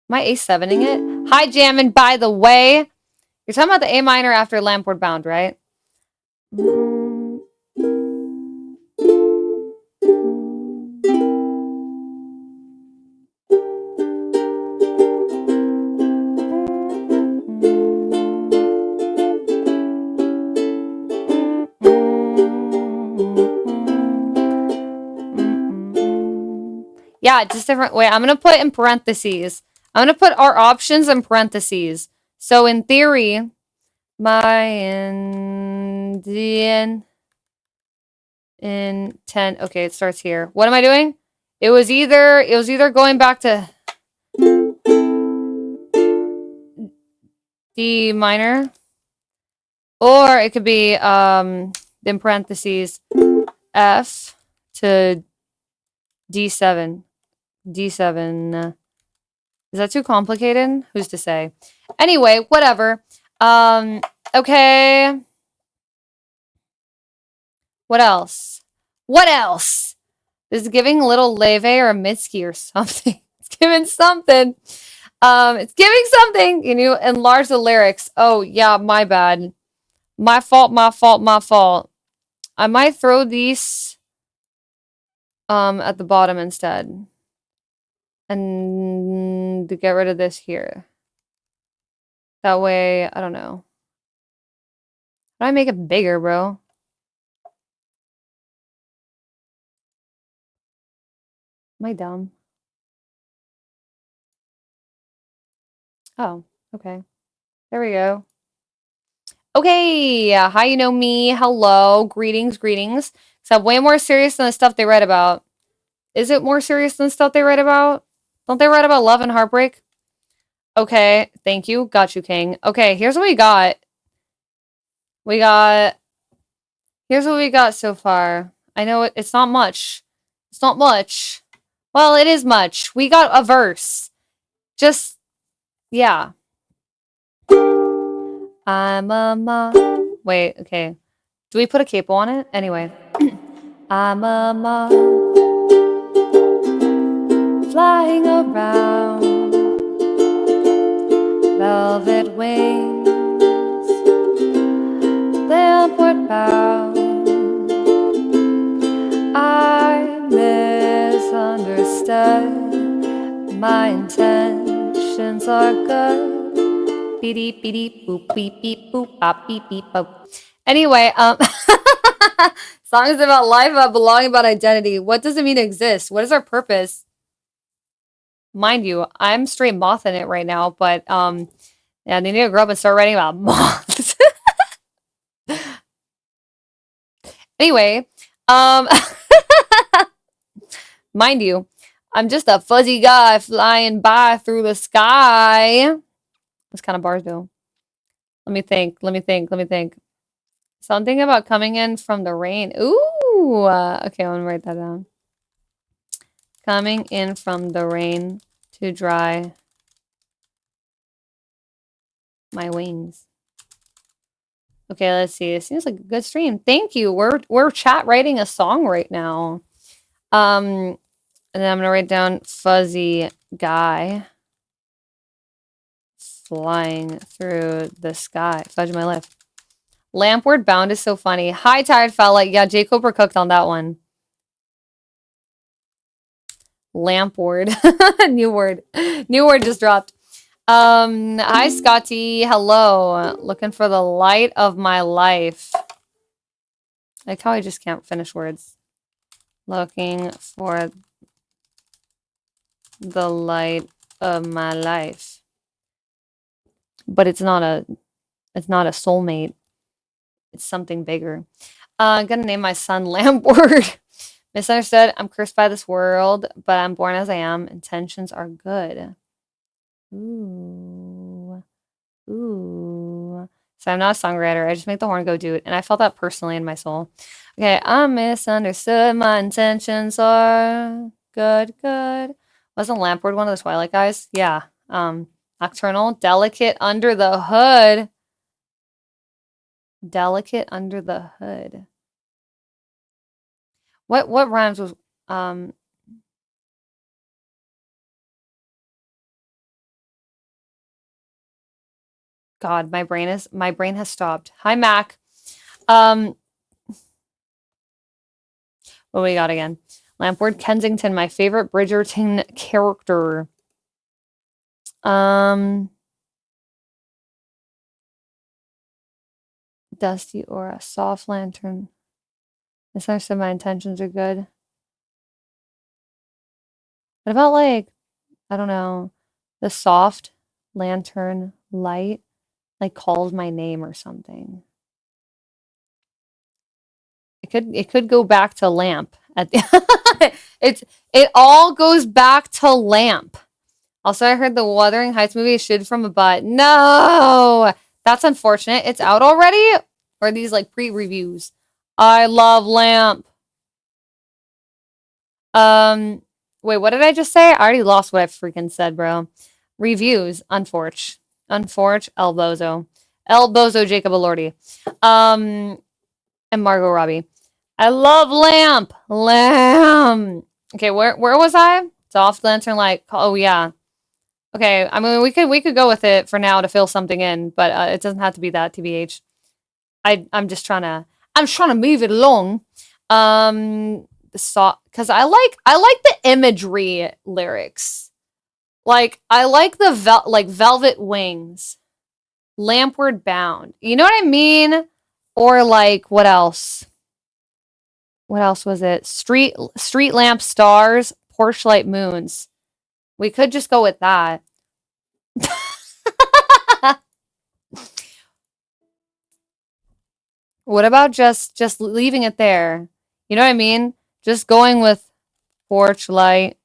Am I A7ing it? Hi, Jammin', by the way. You're talking about the A minor after Lampward Bound, right? Yeah, just different. Wait, I'm going to put in parentheses. I'm going to put our options in parentheses. So in theory, my Indian intent. Okay, it starts here. What am I doing? It was either going back to D minor, or it could be in parentheses F to D7. D7. Is that too complicated? Who's to say? Anyway, whatever. Okay. What else? What else? This is giving a little leve or a Mitski or something. It's giving something. It's giving something. Can you enlarge the lyrics? Oh, yeah, my bad. My fault, my fault, my fault. I might throw these at the bottom instead. And to get rid of this here. That way, I don't know. How do I make it bigger, bro? Am I dumb? Oh, okay. There we go. Okay, hi, you know me. Hello, greetings, greetings. So way more serious than the stuff they write about. Is it more serious than the stuff they write about? Don't they write about love and heartbreak? Okay, thank you. Got you, King. Okay, here's what we got. Here's what we got so far. I know it's not much. It's not much. Well, it is much. We got a verse. Just, yeah. I'm a moth. Wait, okay. Do we put a capo on it? Anyway. I'm a moth flying around, velvet wings, lamport bound. I misunderstood. My intentions are good. Beep beep boop beep beep boop bop beep beep boop. Anyway, songs about life, about belonging, about identity. What does it mean to exist? What is our purpose? Mind you, I'm straight moth in it right now, but yeah, they need to grow up and start writing about moths. Anyway, mind you, I'm just a fuzzy guy flying by through the sky. This kind of bars do. Let me think. Let me think. Let me think. Something about coming in from the rain. Ooh. Okay, I'm gonna write that down. Coming in from the rain to dry my wings. Okay, let's see. It seems like a good stream. Thank you. We're chat writing a song right now. And then I'm gonna write down fuzzy guy flying through the sky. Fudge my lip. Lampward bound is so funny. Hi, tired fella. Yeah, J. Cooper cooked on that one. Lampward. New word. New word just dropped. Hi, Scotty. Hello. Looking for the light of my life. Like how I just can't finish words. Looking for the light of my life. But it's not a soulmate. It's something bigger. I'm gonna name my son Lampward. Misunderstood. I'm cursed by this world, but I'm born as I am. Intentions are good. Ooh. Ooh. So I'm not a songwriter. I just make the horn go do it. And I felt that personally in my soul. Okay, I'm misunderstood. My intentions are good, good. Wasn't Lampward one of the Twilight guys? Yeah. Nocturnal. Delicate under the hood. Delicate under the hood. What rhymes with God, my brain has stopped. Hi, Mac. What do we got again? Lampward Kensington, my favorite Bridgerton character. Dusty or a soft lantern. Misunderstood. My intentions are good. What about like, I don't know, the soft lantern light, like called my name or something. It could go back to lamp at the it all goes back to lamp. Also, I heard the Wuthering Heights movie is shit from a butt. No, that's unfortunate. It's out already, or are these like pre-reviews? I love lamp. Wait, what did I just say? I already lost what I freaking said, bro. Reviews, unforge, Elbozo. El Bozo Jacob Elordi. And Margot Robbie. I love Lamp. Lamb. Okay, where was I? Soft Lantern Light. Oh yeah. Okay, I mean we could go with it for now to fill something in, but it doesn't have to be that, TBH. I'm just trying to move it along. Because I like the imagery lyrics. Like I like the velvet wings, lampward bound. You know what I mean? Or like what else? What else was it? Street lamp stars, porch light moons. We could just go with that. What about just leaving it there? You know what I mean? Just going with porch light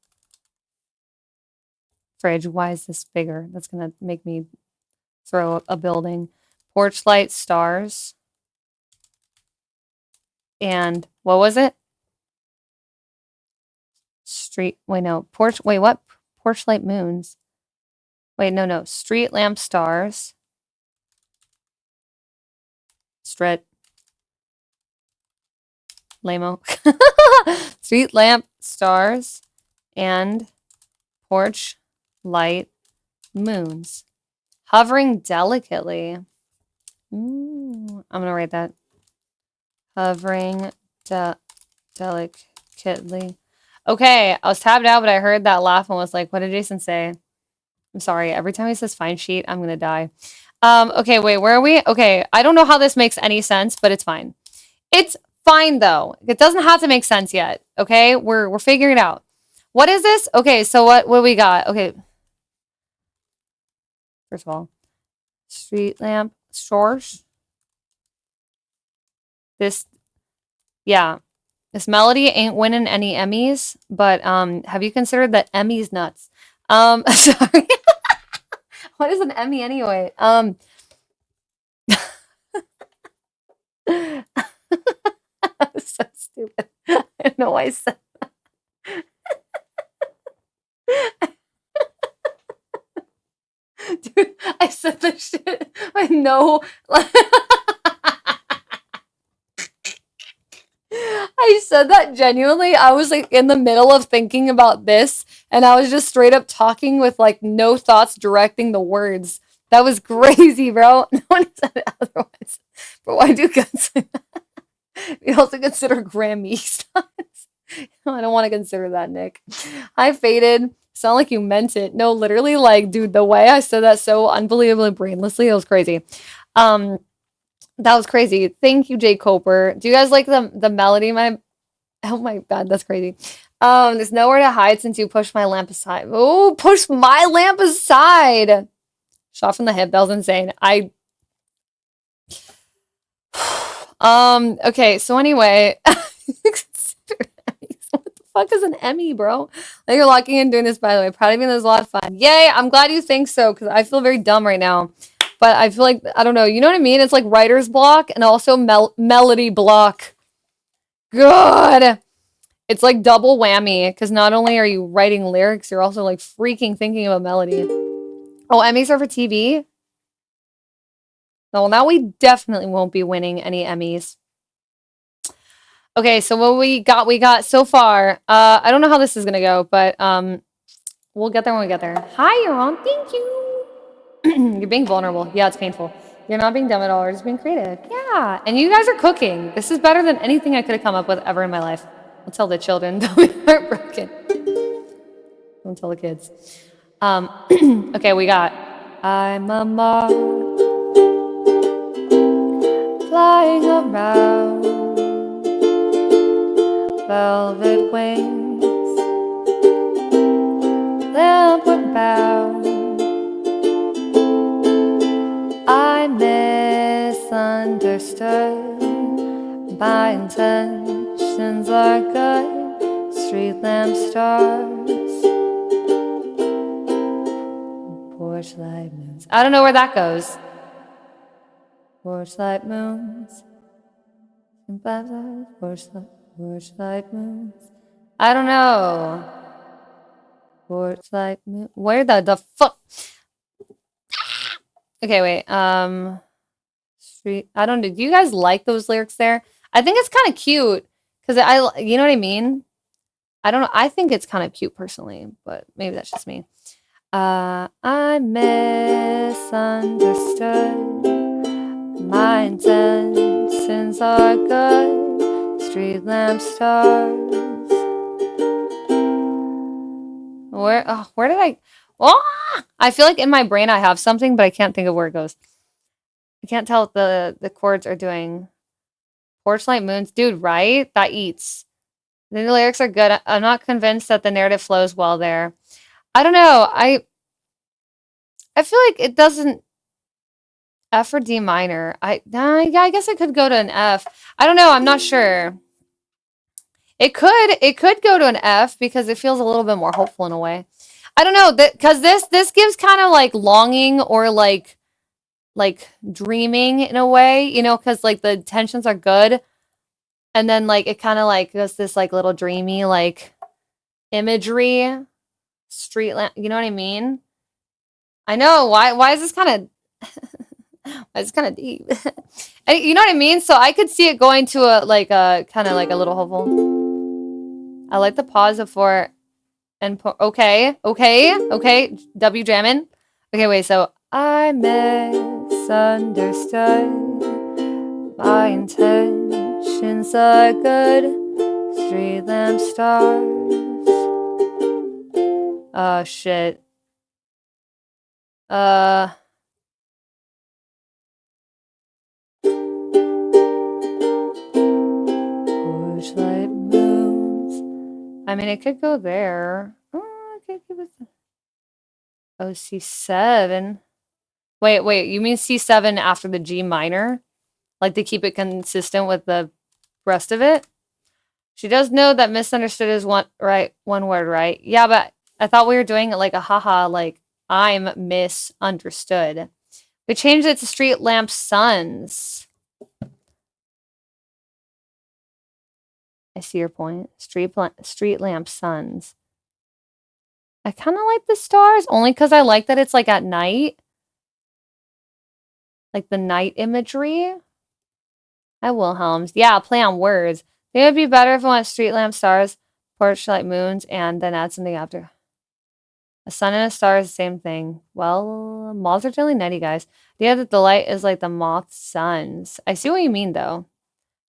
fridge. Why is this bigger? That's gonna make me throw a building. Porch light stars. And what was it? Wait, what? Porch light moons. Wait, no. Street lamp stars. Stret. Lamo. Street lamp stars and porch light moons. Hovering delicately. I'm gonna write that. Hovering delicately. Okay, I was tabbed out, but I heard that laugh and was like, what did Jason say? I'm sorry. Every time he says fine sheet, I'm gonna die. Okay, wait, where are we? Okay, I don't know how this makes any sense, but it's fine. It's fine though. It doesn't have to make sense yet. Okay, we're figuring it out. What is this? Okay, so what we got? Okay. First of all, street lamp stores. Yeah. This melody ain't winning any Emmys, but have you considered that Emmy's nuts? Sorry. What is an Emmy anyway? That was so stupid. I don't know why I said that. Dude, I said that shit. I know. I said that genuinely. I was like in the middle of thinking about this, and I was just straight up talking with like no thoughts directing the words. That was crazy, bro. No one said it otherwise. But why do guns like that? We also consider Grammy stars. I don't want to consider that, Nick. I faded. Sound like you meant it. No, literally, like, dude, the way I said that so unbelievably brainlessly, it was crazy. That was crazy. Thank you, Jay Coper. Do you guys like the melody? Oh my god, that's crazy. There's nowhere to hide since you pushed my lamp aside. Oh, push my lamp aside. Shot from the hip. That was insane. Okay, so anyway, what the fuck is an Emmy, bro? Like you're locking in doing this, by the way. Proud of you, there's a lot of fun. Yay, I'm glad you think so, because I feel very dumb right now. But I feel like, I don't know, you know what I mean? It's like writer's block and also melody block. God! It's like double whammy, because not only are you writing lyrics, you're also like freaking thinking about melody. Oh, Emmys are for TV? No, well, now we definitely won't be winning any Emmys. Okay, so what we got so far. I don't know how this is gonna go, but we'll get there when we get there. Hi, you're on. Thank you. You're being vulnerable. Yeah, it's painful. You're not being dumb at all. You're just being creative. Yeah, and you guys are cooking. This is better than anything I could have come up with ever in my life. I'll tell the children. Don't be heartbroken. Don't tell the kids. Okay, we got I'm a moth flying around, velvet wings, lampward bound. I misunderstood. My intentions are good. Street lamp stars, porch light moons. I don't know where that goes. Porch light moons, porch light moons. I don't know. Porch light moon. Where the fuck? Okay, wait. street. I don't know. Do you guys like those lyrics there? I think it's kind of cute because you know what I mean? I don't know. I think it's kind of cute personally, but maybe that's just me. I misunderstood. My intentions are good. Street lamp stars. Where did I? Oh, I feel like in my brain I have something, but I can't think of where it goes. I can't tell what the chords are doing. Porch light moons, dude, right? That eats. The lyrics are good. I'm not convinced that the narrative flows well there. I don't know. I feel like it doesn't. F or D minor. Yeah, I guess I could go to an F. I don't know. I'm not sure. It could go to an F because it feels a little bit more hopeful in a way. I don't know that because this gives kind of like longing or like dreaming in a way, you know, because like the tensions are good, and then like it kind of like does this like little dreamy like imagery, street lamp. You know what I mean? I know why is this kind of it's kind of deep. And you know what I mean? So I could see it going to a kind of like a little hopeful. I like the pause before and okay. W jamming. Okay, wait. So I misunderstood. My intentions are good. Street lamp stars. Oh shit. Porch light moons. I mean, it could go there. Oh, I could give it. Oh, C7. Wait. You mean C7 after the G minor? Like to keep it consistent with the rest of it? She does know that misunderstood is one word, right? Yeah, but I thought we were doing it like a haha, like I'm misunderstood. We changed it to street lamp suns. I see your point. Street lamp suns. I kind of like the stars only because I like that it's like at night. Like the night imagery. Hi, Wilhelms. Yeah, play on words. It would be better if we went street lamp stars, porch light moons, and then add something after. A sun and a star is the same thing. Well, moths are really nutty, guys. The idea that the light is like the moth's suns. I see what you mean, though.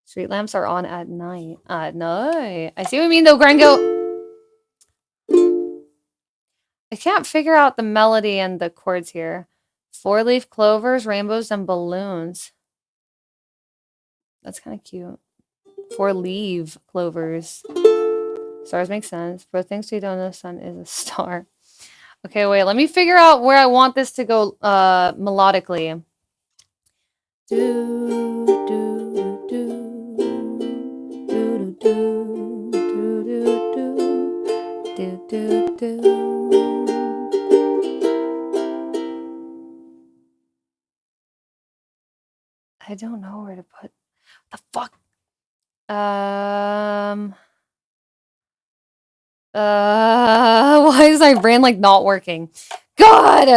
Street lamps are on at night. At night. I see what you mean, though, Grango. I can't figure out the melody and the chords here. Four-leaf clovers, rainbows, and balloons. That's kind of cute. Four-leaf clovers. Stars make sense. For things we don't know, the sun is a star. Okay, wait. Let me figure out where I want this to go melodically. Do, do, do, do, do, do, do, do, do, do. I don't know where to put the fuck. Why is my brain like not working? God.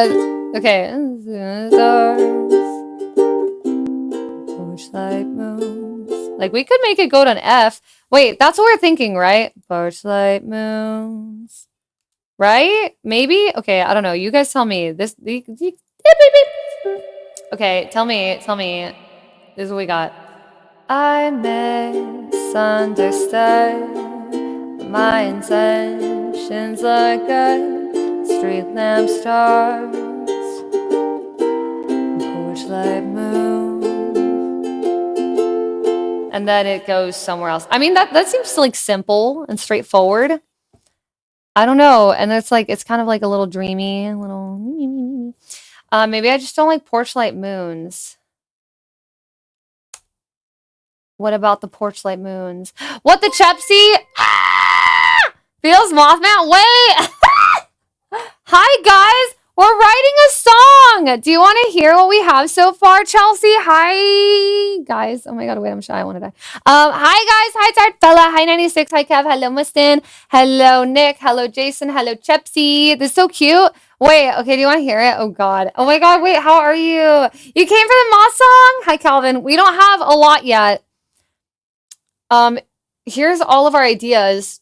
Okay. Porch light moons. Like we could make it go to an F. Wait, that's what we're thinking, right? Porch light moons. Right? Maybe? Okay, I don't know. You guys tell me. Okay, tell me. This is what we got. I misunderstood. My intentions are good. Street lamp stars. Porch light moon. And then it goes somewhere else. I mean, that seems like simple and straightforward. I don't know. And it's kind of like a little dreamy, little. Maybe I just don't like porch light moons. What about the porch light moons? What the Chepsy? Ah! Feels Mothman? Wait! Hi, guys! We're writing a song. Do you want to hear what we have so far, Chelsea? Hi, guys. Oh my God, wait, I'm shy. I want to die. Hi, guys. Hi, Tartella. Hi, 96. Hi, Kev. Hello, Mustin. Hello, Nick. Hello, Jason. Hello, Chepsy. This is so cute. Wait, okay, do you want to hear it? Oh, God. Oh, my God, wait, how are you? You came for the Moth song? Hi, Calvin. We don't have a lot yet. Here's all of our ideas.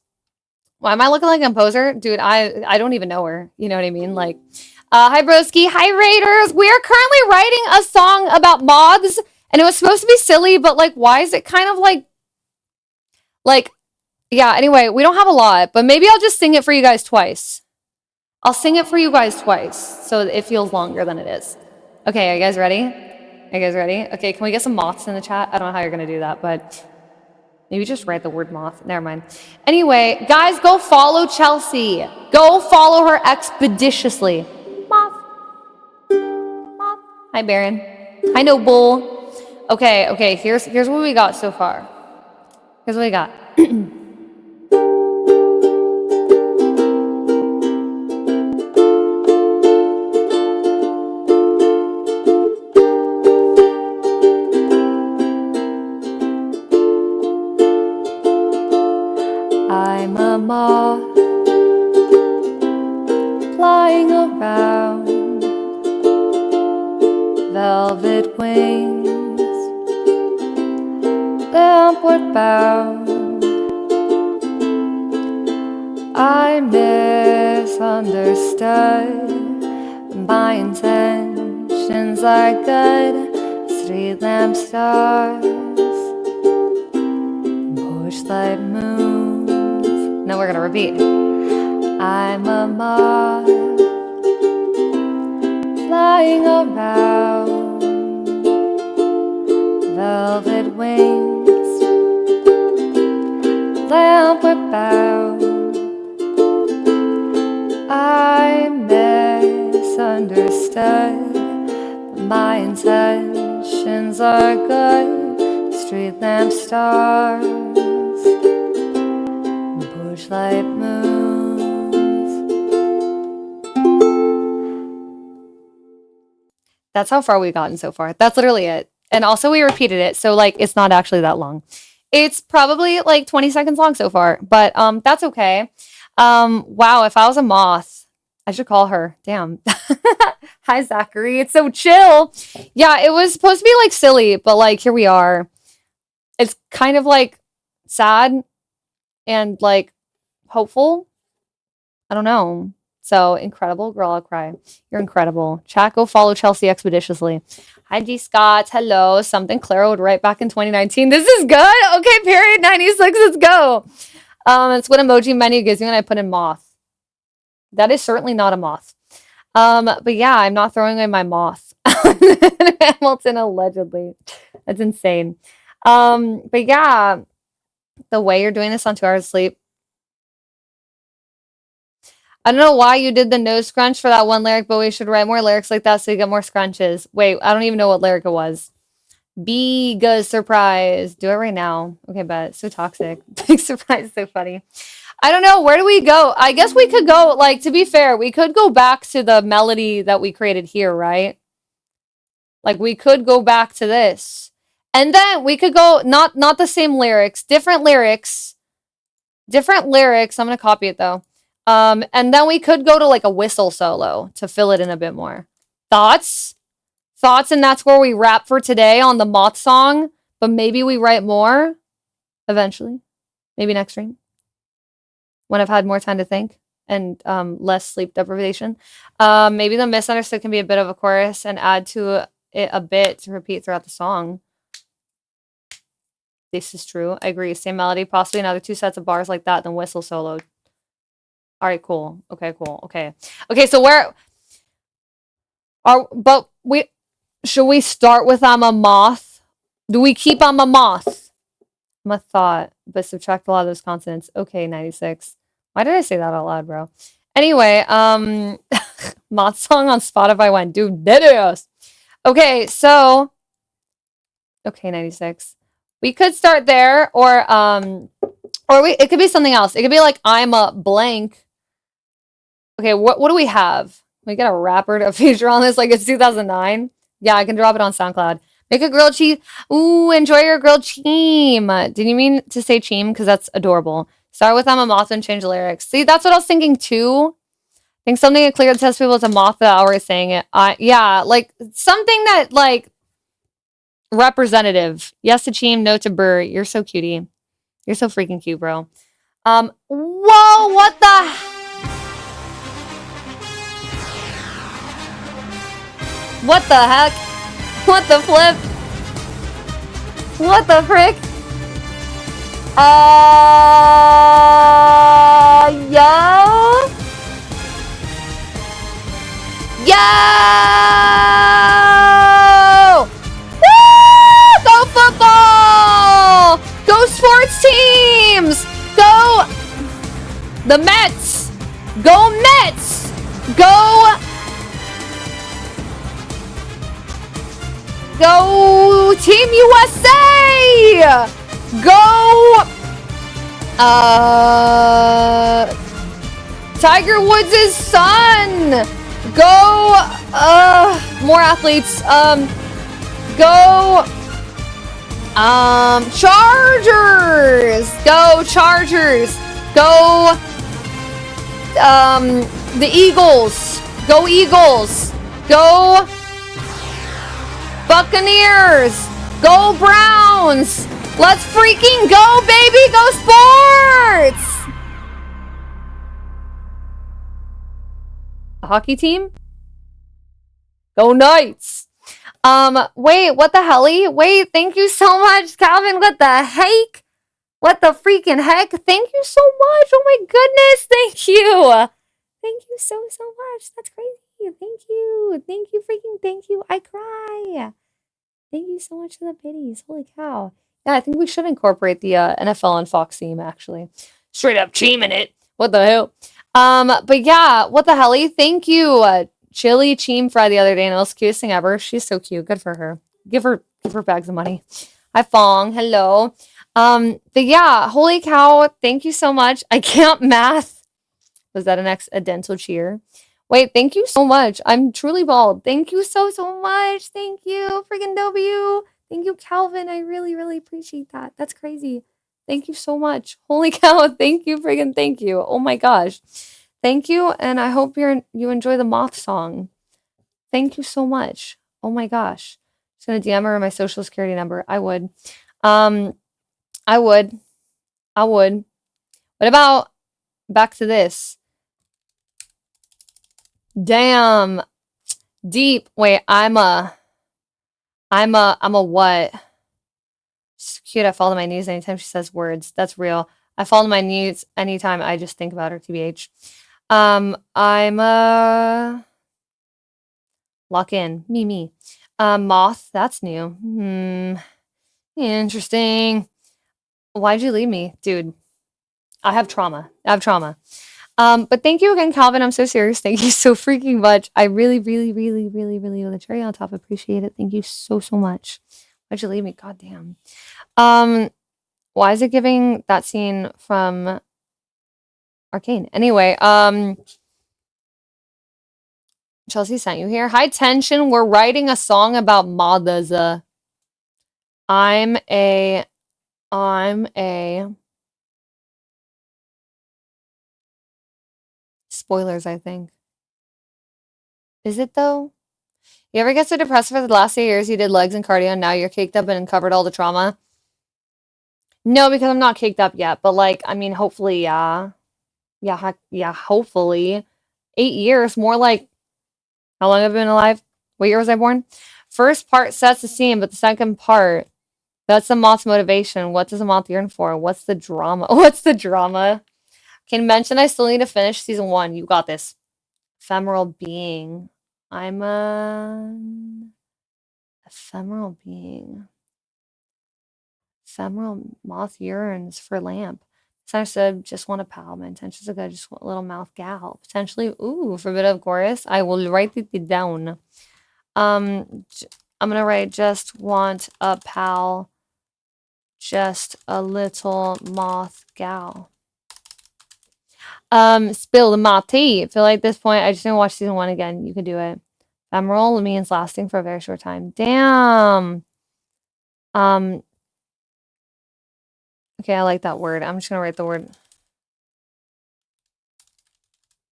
Why am I looking like a composer? Dude, I don't even know her. You know what I mean? Like, hi, broski. Hi, Raiders. We are currently writing a song about moths, and it was supposed to be silly, but, like, why is it kind of like, yeah, anyway, we don't have a lot, but maybe I'll just sing it for you guys twice. I'll sing it for you guys twice, so it feels longer than it is. Okay, are you guys ready? Are you guys ready? Okay, can we get some moths in the chat? I don't know how you're gonna do that, but maybe just write the word moth. Never mind. Anyway, guys, go follow Chelsea. Go follow her expeditiously. Moth. Moth. Hi, Baron. Hi, Noble. Okay, here's what we got so far. Here's what we got. I'm a moth flying around, velvet wings, lampward bound. I misunderstood. My intentions are good. Street lamp stars, porchlight moons. Now we're gonna repeat. I'm a moth flying around, velvet wings, lampward bound. I misunderstood. My intentions are good. Street lamp stars, porchlight moons. That's how far we've gotten so far. That's literally it. And also we repeated it, so like it's not actually that long. It's probably like 20 seconds long so far, but that's okay. Wow, if I was a moth, I should call her. Damn. Hi, Zachary. It's so chill. Yeah, it was supposed to be like silly, but like here we are. It's kind of like sad and like hopeful. I don't know. So incredible, girl. I'll cry. You're incredible. Chat, go follow Chelsea expeditiously. Hi, G Scott. Hello. Something Clara would write back in 2019. This is good. Okay, period 96. Let's go. It's what emoji menu gives me when I put in moth. That is certainly not a moth. But yeah, I'm not throwing away my moth. Hamilton allegedly. That's insane. But yeah, the way you're doing this on 2 hours of sleep. I don't know why you did the nose scrunch for that one lyric, but we should write more lyrics like that so you get more scrunches. Wait, I don't even know what lyric it was. Big surprise. Do it right now. Okay, but so toxic. Big surprise is so funny. I don't know. Where do we go? I guess we could go, like, to be fair, we could go back to the melody that we created here, right? Like, we could go back to this. And then we could go, not the same lyrics, different lyrics. Different lyrics. I'm going to copy it, though. And then we could go to, like, a whistle solo to fill it in a bit more. Thoughts? Thoughts, and that's where we wrap for today on the Moth song. But maybe we write more eventually. Maybe next stream. When I've had more time to think and less sleep deprivation. Maybe the misunderstood can be a bit of a chorus and add to it a bit to repeat throughout the song. This is true. I agree. Same melody, possibly another 2 sets of bars like that, then whistle solo. All right, cool. Okay, cool. Okay, so where are, but should we start with I'm a moth? Do we keep I'm a moth? I'm a thought, but subtract a lot of those consonants. Okay, 96. Why did I say that out loud, bro? Anyway, Moth song on Spotify went, dude, deadass. Okay, so, okay, 96. We could start there, or it could be something else. It could be like, I'm a blank. Okay, what do we have? We get a rapper to feature on this like it's 2009. Yeah, I can drop it on SoundCloud. Make a grilled cheese. Ooh, enjoy your grilled cheem. Did you mean to say cheem? Because that's adorable. Start with I'm a moth and change the lyrics. See, that's what I was thinking too. I think something that clear to test people is a moth that always saying it. Yeah, like something that like representative. Yes to cheem, no to burr. You're so cutie. You're so freaking cute, bro. Whoa, what the? What the heck? What the flip? What the frick? Yo? Yo! Woo! Go football! Go sports teams! Go the Mets! Go Mets! Go Team USA! Go Tiger Woods' son! Go more athletes. Go Chargers! Go Chargers! Go the Eagles! Go Eagles! Go Buccaneers! Go Browns! Let's freaking go, baby! Go sports! A hockey team? Go Knights! Wait, what the helly? Wait, thank you so much, Calvin. What the heck? What the freaking heck? Thank you so much. Oh my goodness, thank you. Thank you so much. That's crazy. Thank you. Thank you, freaking thank you. I cry. Thank you so much for the biddies. Holy cow. Yeah, I think we should incorporate the NFL and Fox theme, actually. Straight up cheaming it. What the hell? But yeah, what the helly? Thank you. Chili Cheem Fry the other day, and the most cutest thing ever. She's so cute. Good for her. Give her bags of money. Hi, Fong. Hello. But yeah, holy cow. Thank you so much. I can't math. Was that an accidental cheer? Wait, thank you so much. I'm truly bald. Thank you so much. Thank you, freaking W. Thank you, Calvin. I really, really appreciate that. That's crazy. Thank you so much. Holy cow. Thank you, freaking thank you. Oh my gosh. Thank you, and I hope you enjoy the Moth song. Thank you so much. Oh my gosh. Just gonna DM her my social security number. I would. I would. What about back to this? Damn. Deep. Wait, I'm a what? She's cute. I fall to my knees anytime she says words. That's real. I fall to my knees anytime I just think about her, TBH. I'm a lock in. Me. Moth, that's new. Interesting. Why'd you leave me? Dude, I have trauma. But thank you again, Calvin. I'm so serious. Thank you so freaking much. I really, really, really, really, really, with a cherry on top, appreciate it. Thank you so much. Why'd you leave me? God damn. Why is it giving that scene from Arcane? Anyway, Chelsea sent you here. High tension. We're writing a song about mothers. I'm a spoilers, I think. Is it though? You ever get so depressed for the last 8 years you did legs and cardio and now you're caked up and uncovered all the trauma? No, because I'm not caked up yet, but like, I mean, hopefully, yeah. Yeah, hopefully. 8 years, more like, how long have I been alive? What year was I born? First part sets the scene, but the second part, that's the Moth's motivation. What does the Moth yearn for? What's the drama? What's the drama? Can mention I still need to finish season 1. You got this. Ephemeral being. I'm an ephemeral being. Ephemeral moth yearns for lamp. So I said, just want a pal. My intentions are good. Just want a little mouth gal. Potentially, ooh, for a bit of chorus. I will write it down. I'm gonna write just want a pal. Just a little moth gal. Spill my tea. I feel like at this point, I just didn't watch season 1 again. You could do it. Ephemeral means lasting for a very short time. Damn. Um, okay, I like that word. I'm just gonna write the word.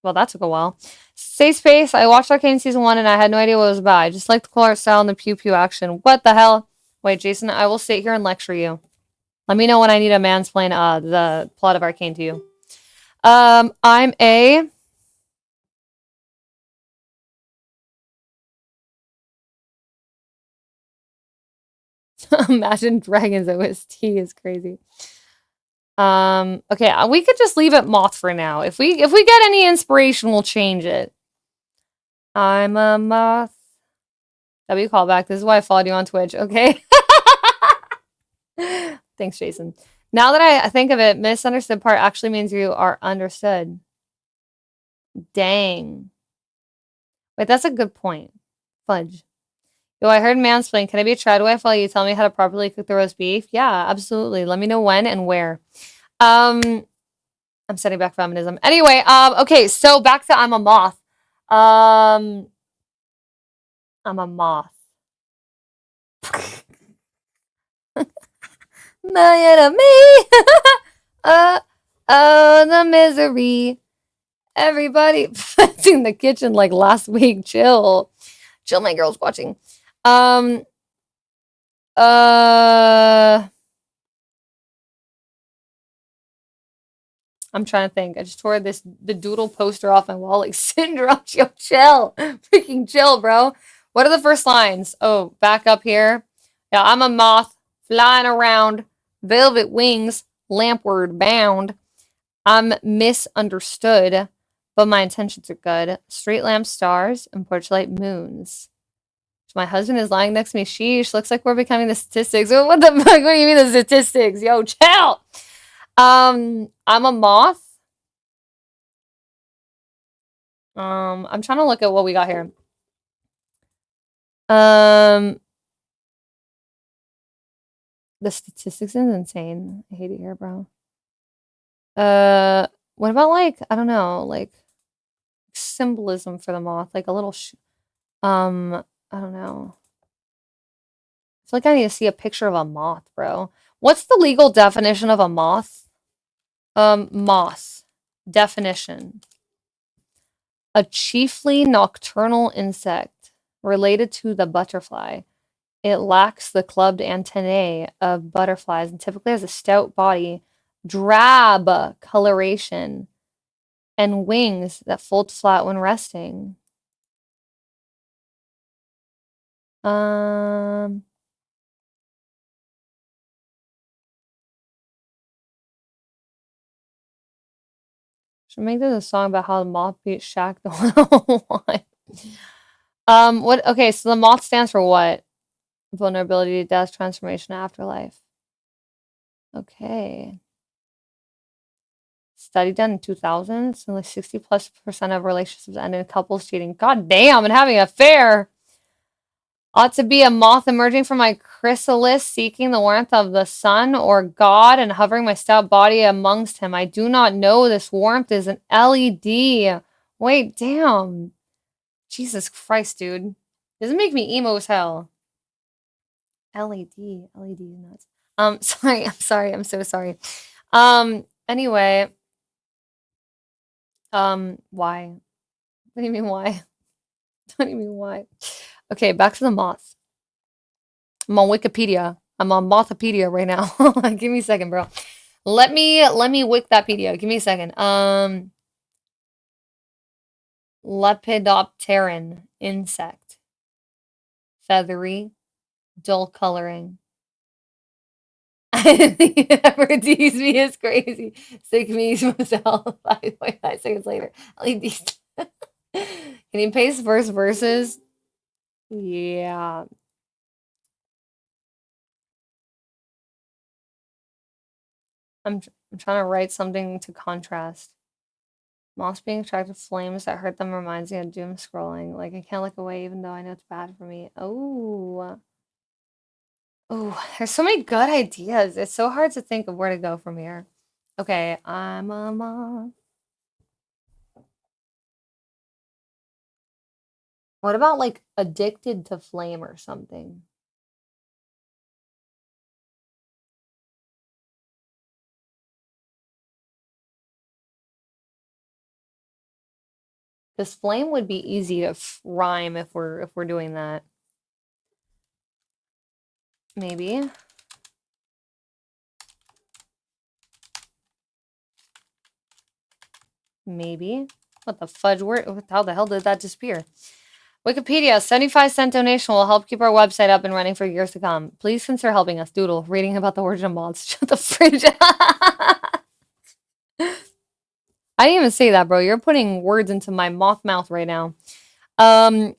Well, that took a while. Safe Space. I watched Arcane season 1 and I had no idea what it was about. I just liked the color style and the pew pew action. What the hell? Wait, Jason, I will sit here and lecture you. Let me know when I need to mansplain the plot of Arcane to you. I'm a Imagine Dragons OST is crazy. Okay, we could just leave it Moth for now. If we get any inspiration, we'll change it. I'm a moth. W callback. This is why I followed you on Twitch. Okay. Thanks, Jason. Now that I think of it, misunderstood part actually means you are understood. Dang. Wait, that's a good point. Fudge. Yo, I heard mansplain. Can I be a tradwife while you tell me how to properly cook the roast beef? Yeah, absolutely. Let me know when and where. I'm setting back feminism. Anyway, okay, so back to I'm a moth. I'm a moth. Million of me. Oh, the misery. Everybody it's in the kitchen like last week. Chill. Chill, my girls watching. Um, uh, I'm trying to think. I just tore the doodle poster off my wall like Syndrome. Chill. Freaking chill, bro. What are the first lines? Oh, back up here. Yeah, I'm a moth flying around, velvet wings, lampward bound. I'm misunderstood, but my intentions are good. Street lamp stars and porchlight moons. My husband is lying next to me. Sheesh, looks like we're becoming the statistics. What the fuck? What do you mean the statistics? Yo, chill. I'm a moth. I'm trying to look at what we got here. The statistics is insane. I hate it here, bro. What about like, I don't know, like symbolism for the moth, like a little I don't know. I feel like I need to see a picture of a moth, bro. What's the legal definition of a moth? Moth. Definition. A chiefly nocturnal insect related to the butterfly. It lacks the clubbed antennae of butterflies and typically has a stout body, drab coloration, and wings that fold flat when resting. Um, should make this a song about how the moth beat Shaq the 101. What? Okay, so the moth stands for what? Vulnerability, death, transformation, afterlife. Okay. Study done in 2000, so like 60+% of relationships end in couples cheating. God damn, and having an affair. Ought to be a moth emerging from my chrysalis, seeking the warmth of the sun or God and hovering my stout body amongst him. I do not know this warmth is an LED. Wait, damn. Jesus Christ, dude. Doesn't make me emo as hell. LED is nuts. Sorry, I'm sorry, I'm so sorry. Anyway, why? What do you mean why? What do you mean why? Okay, back to the moth. I'm on Wikipedia. I'm on Mothopedia right now. Give me a second, bro. Let me wick that pedia. Give me a second. Lepidopteran insect. Feathery, dull coloring. Never tease me is crazy. 6 minutes myself. 5.5 seconds later. LEDs. Can you paste verses? Yeah. I'm trying to write something to contrast. Moths being attracted to flames that hurt them reminds me of doom scrolling. Like I can't look away even though I know it's bad for me. Oh. Oh, there's so many good ideas. It's so hard to think of where to go from here. Okay, I'm a moth. What about like addicted to flame or something? Because flame would be easy to rhyme if we're doing that. Maybe. Maybe. What the fudge? How the hell did that disappear? Wikipedia, 75-cent donation will help keep our website up and running for years to come. Please consider helping us. Doodle, reading about the origin of moths. Shut the fridge. I didn't even say that, bro. You're putting words into my moth mouth right now. Um,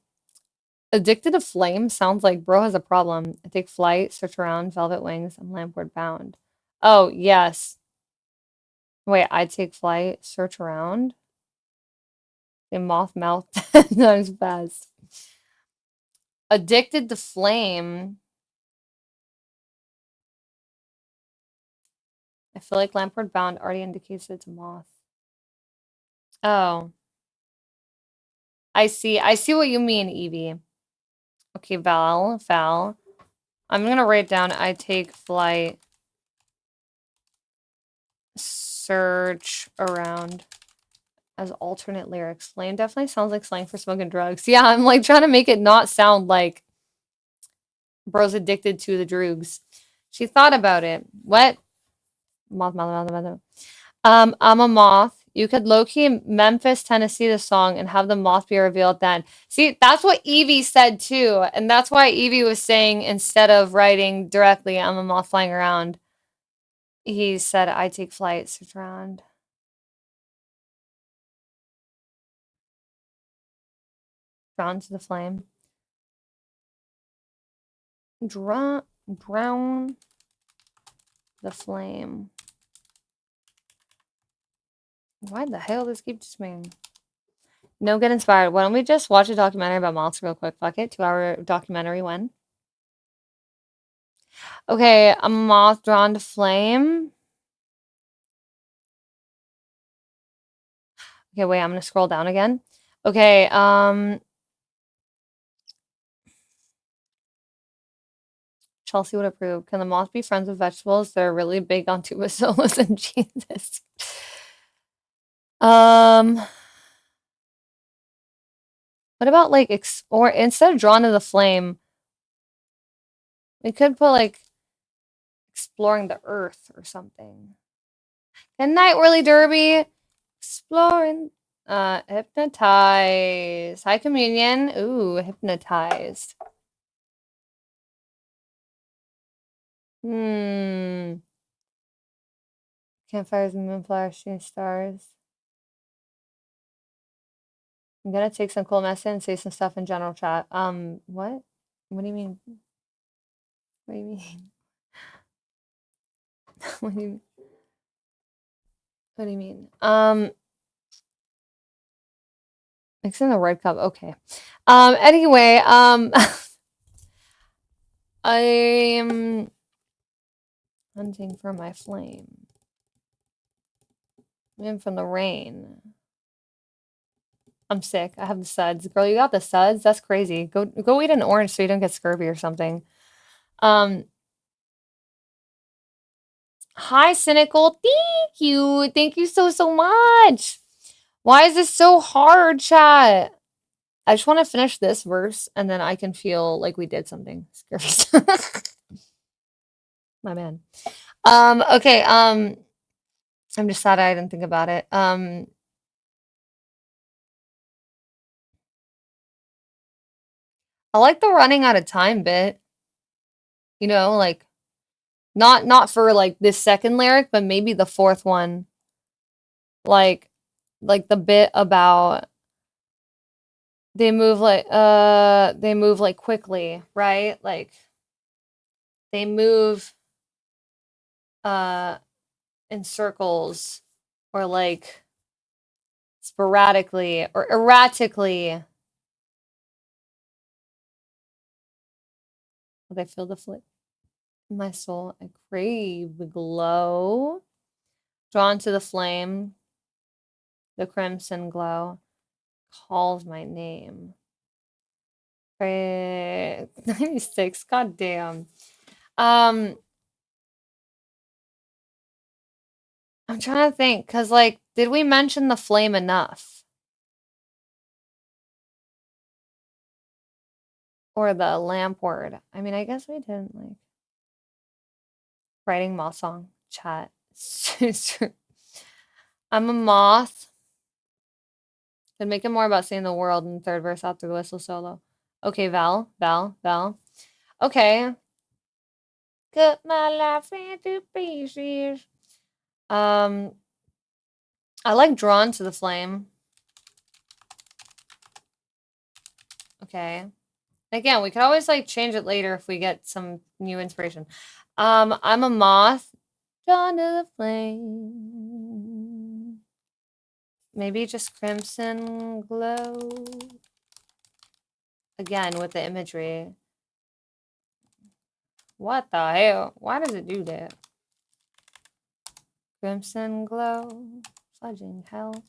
addicted to flame sounds like bro has a problem. I take flight, search around, velvet wings, I'm lampward bound. Oh, yes. Wait, I take flight, search around. A moth mouth 10 times fast. Addicted to flame. I feel like lampward bound already indicates it's a moth. Oh, I see. I see what you mean, Evie. Okay, Val. I'm gonna write down I take flight, search around as alternate lyrics. Flame definitely sounds like slang for smoking drugs. Yeah, I'm like trying to make it not sound like bro's addicted to the droogs. She thought about it. What? Moth. I'm a moth. You could low-key Memphis, Tennessee the song and have the moth be revealed then. See, that's what Evie said too. And that's why Evie was saying instead of writing directly, I'm a moth flying around, he said, I take flight, search around. Drawn to the flame. Drown the flame. Why the hell does this keep just mean? No, get inspired. Why don't we just watch a documentary about moths real quick? Fuck it. 2-hour documentary when? Okay, a moth drawn to flame. Okay, wait, I'm gonna scroll down again. Okay, Chelsea would approve. Can the moth be friends with vegetables? They're really big on tuberculosis and Jesus. What about like or instead of drawn to the flame, we could put like exploring the earth or something. Good night, Whirly Derby. Exploring. Hypnotize. High communion. Ooh, hypnotized. Hmm. Campfires and moonflowers, shooting stars. I'm gonna take some cool medicine and say some stuff in general chat. What? What do you mean? What do you mean? What do you What do you mean? Mix in the red cup. Okay. Anyway, I'm hunting for my flame. I'm from the rain. I'm sick. I have the suds. Girl, you got the suds? That's crazy. Go eat an orange so you don't get scurvy or something. Um, hi, Cynical. Thank you. Thank you so much. Why is this so hard, chat? I just want to finish this verse and then I can feel like we did something. My man. Okay, I'm just sad I didn't think about it. I like the running out of time bit. You know, like not for like this second lyric, but maybe the fourth one. Like the bit about they move like quickly, right? Like they move uh in circles or like sporadically or erratically. They feel the flip in my soul. I crave the glow. Drawn to the flame, the crimson glow calls my name. Right. 96. God damn. I'm trying to think, because, like, did we mention the flame enough? Or the lamp word? I mean, I guess we didn't, like, writing moth song chat. I'm a moth. Could make it more about seeing the world in the third verse after the whistle solo. Okay, Val. Okay. Cut my life into pieces. I like drawn to the flame. Okay. Again, we could always like change it later if we get some new inspiration. I'm a moth drawn to the flame. Maybe just crimson glow. Again with the imagery. What the hell? Why does it do that? Crimson glow. Fudging hell.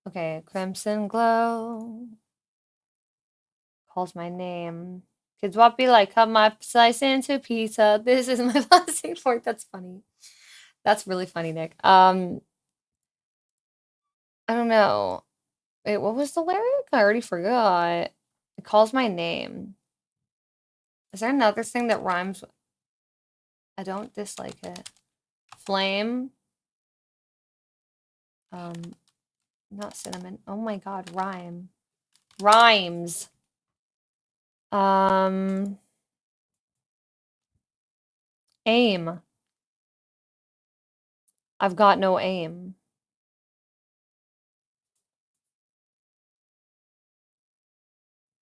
Okay, crimson glow. Calls my name. Kids what be like, cut my slice into pizza. This is my plastic fork. That's funny. That's really funny, Nick. I don't know. Wait, what was the lyric? I already forgot. It calls my name. Is there another thing that rhymes? I don't dislike it. Flame. Not cinnamon. Oh my god, rhyme. Rhymes. Aim. I've got no aim.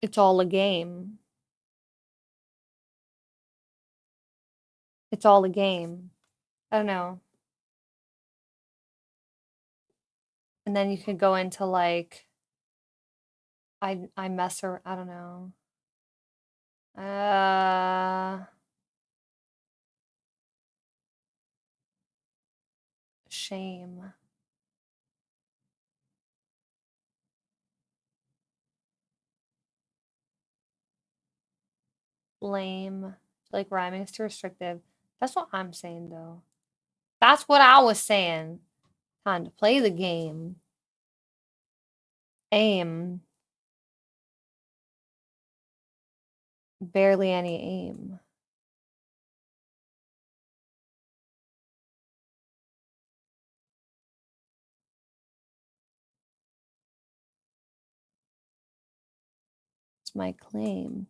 It's all a game. It's all a game. I don't know. And then you could go into like I mess her. I don't know. Shame. Blame. Like rhyming is too restrictive. That's what I'm saying though. That's what I was saying. Time to play the game. Aim. Barely any aim. It's my claim.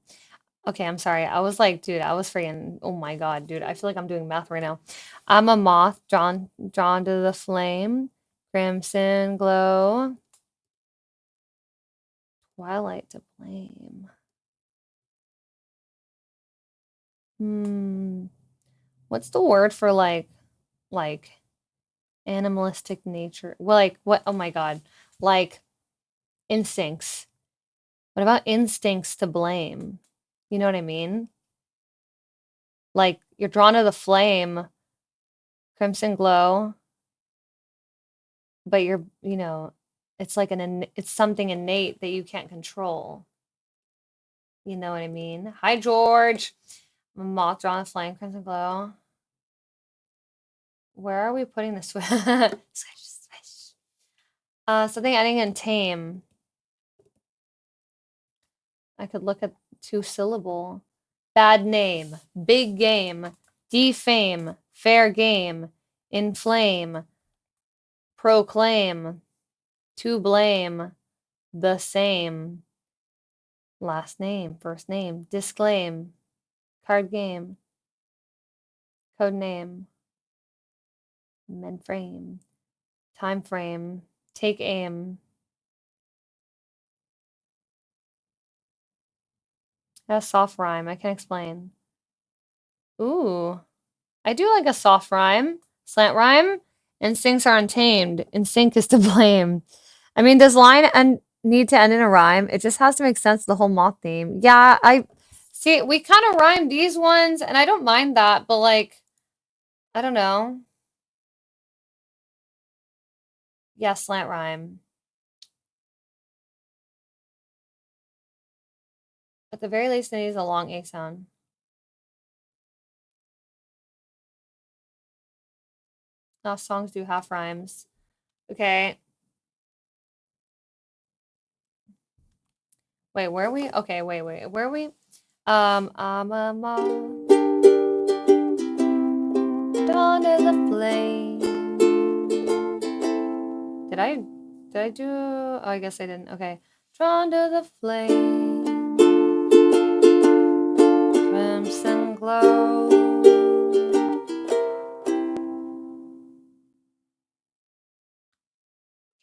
Okay, I'm sorry. I was like, dude, I was freaking, oh my God, dude. I feel like I'm doing math right now. I'm a moth drawn to the flame. Crimson glow. Twilight to blame. What's the word for like animalistic nature? Well, like what? Oh my God. Like instincts. What about instincts to blame? You know what I mean? Like you're drawn to the flame, crimson glow, but it's like it's something innate that you can't control. You know what I mean? Hi, George. I'm a moth drawn to the flame, crimson glow. Where are we putting the switch? Swish. Something ending in tame. I could look at 2-syllable. Bad name, big game, defame, fair game, inflame, proclaim, to blame, the same, last name, first name, disclaim, card game, code name, men frame, time frame, take aim. A soft rhyme, I can explain. Ooh, I do like a soft rhyme, slant rhyme. Instincts are untamed. Instinct is to blame. I mean, does line need to end in a rhyme? It just has to make sense to the whole moth theme. Yeah, I see. We kind of rhymed these ones, and I don't mind that, but like, I don't know. Yeah, slant rhyme. At the very least, it needs a long A sound. Now songs do half rhymes. Okay. Wait, where are we? Okay, wait. Where are we? I'm a moth under the flame. Did I do? Oh, I guess I didn't. Okay. Drawn to the flame, crimson glow.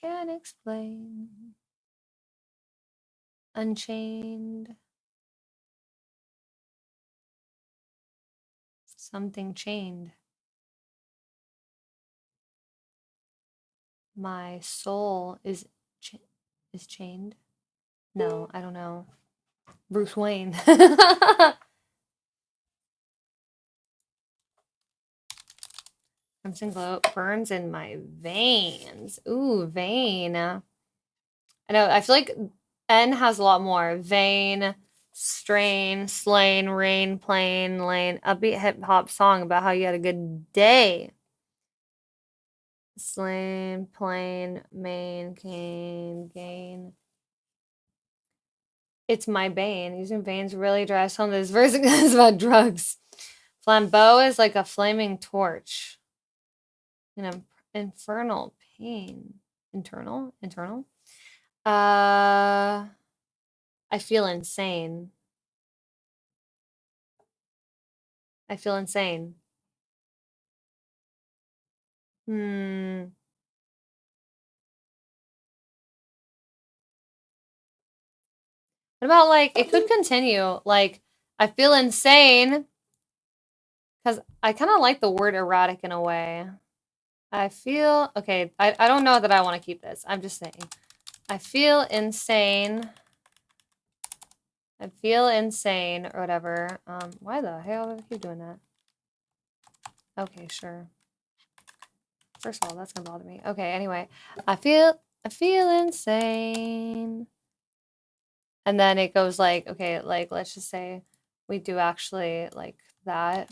Can't explain. Unchained. Something chained. My soul is chained. No, I don't know. Bruce Wayne. Crimson glow burns in my veins. Ooh, vein. I know. I feel like N has a lot more. Vein, strain, slain, rain, plane, lane. Upbeat hip hop song about how you had a good day. Slain, plane, main, cane, gain. It's my bane. Using veins really drives home this verse is about drugs. Flambeau is like a flaming torch. Infernal pain. Internal? I feel insane. I feel insane. What about like it could continue? Like I feel insane because I kind of like the word erratic in a way. I feel okay. I don't know that I want to keep this. I'm just saying. I feel insane. I feel insane or whatever. Why the hell do I keep doing that? Okay, sure. First of all, that's gonna bother me. Okay, anyway. I feel insane. And then it goes like, okay, like let's just say we do actually like that.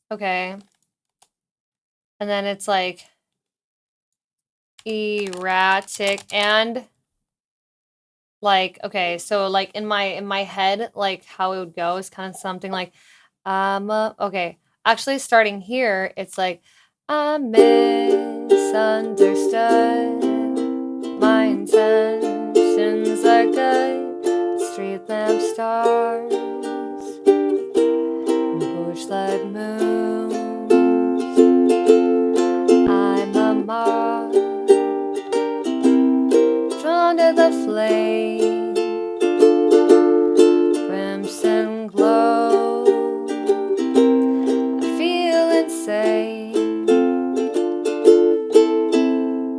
Okay. And then it's like erratic and like okay, so like in my head, like how it would go is kind of something like okay. Actually starting here, it's like I'm misunderstood. My intentions are good. Street lamp stars, bush light moons. I'm a moth drawn to the flame, crimson glow. I feel insane.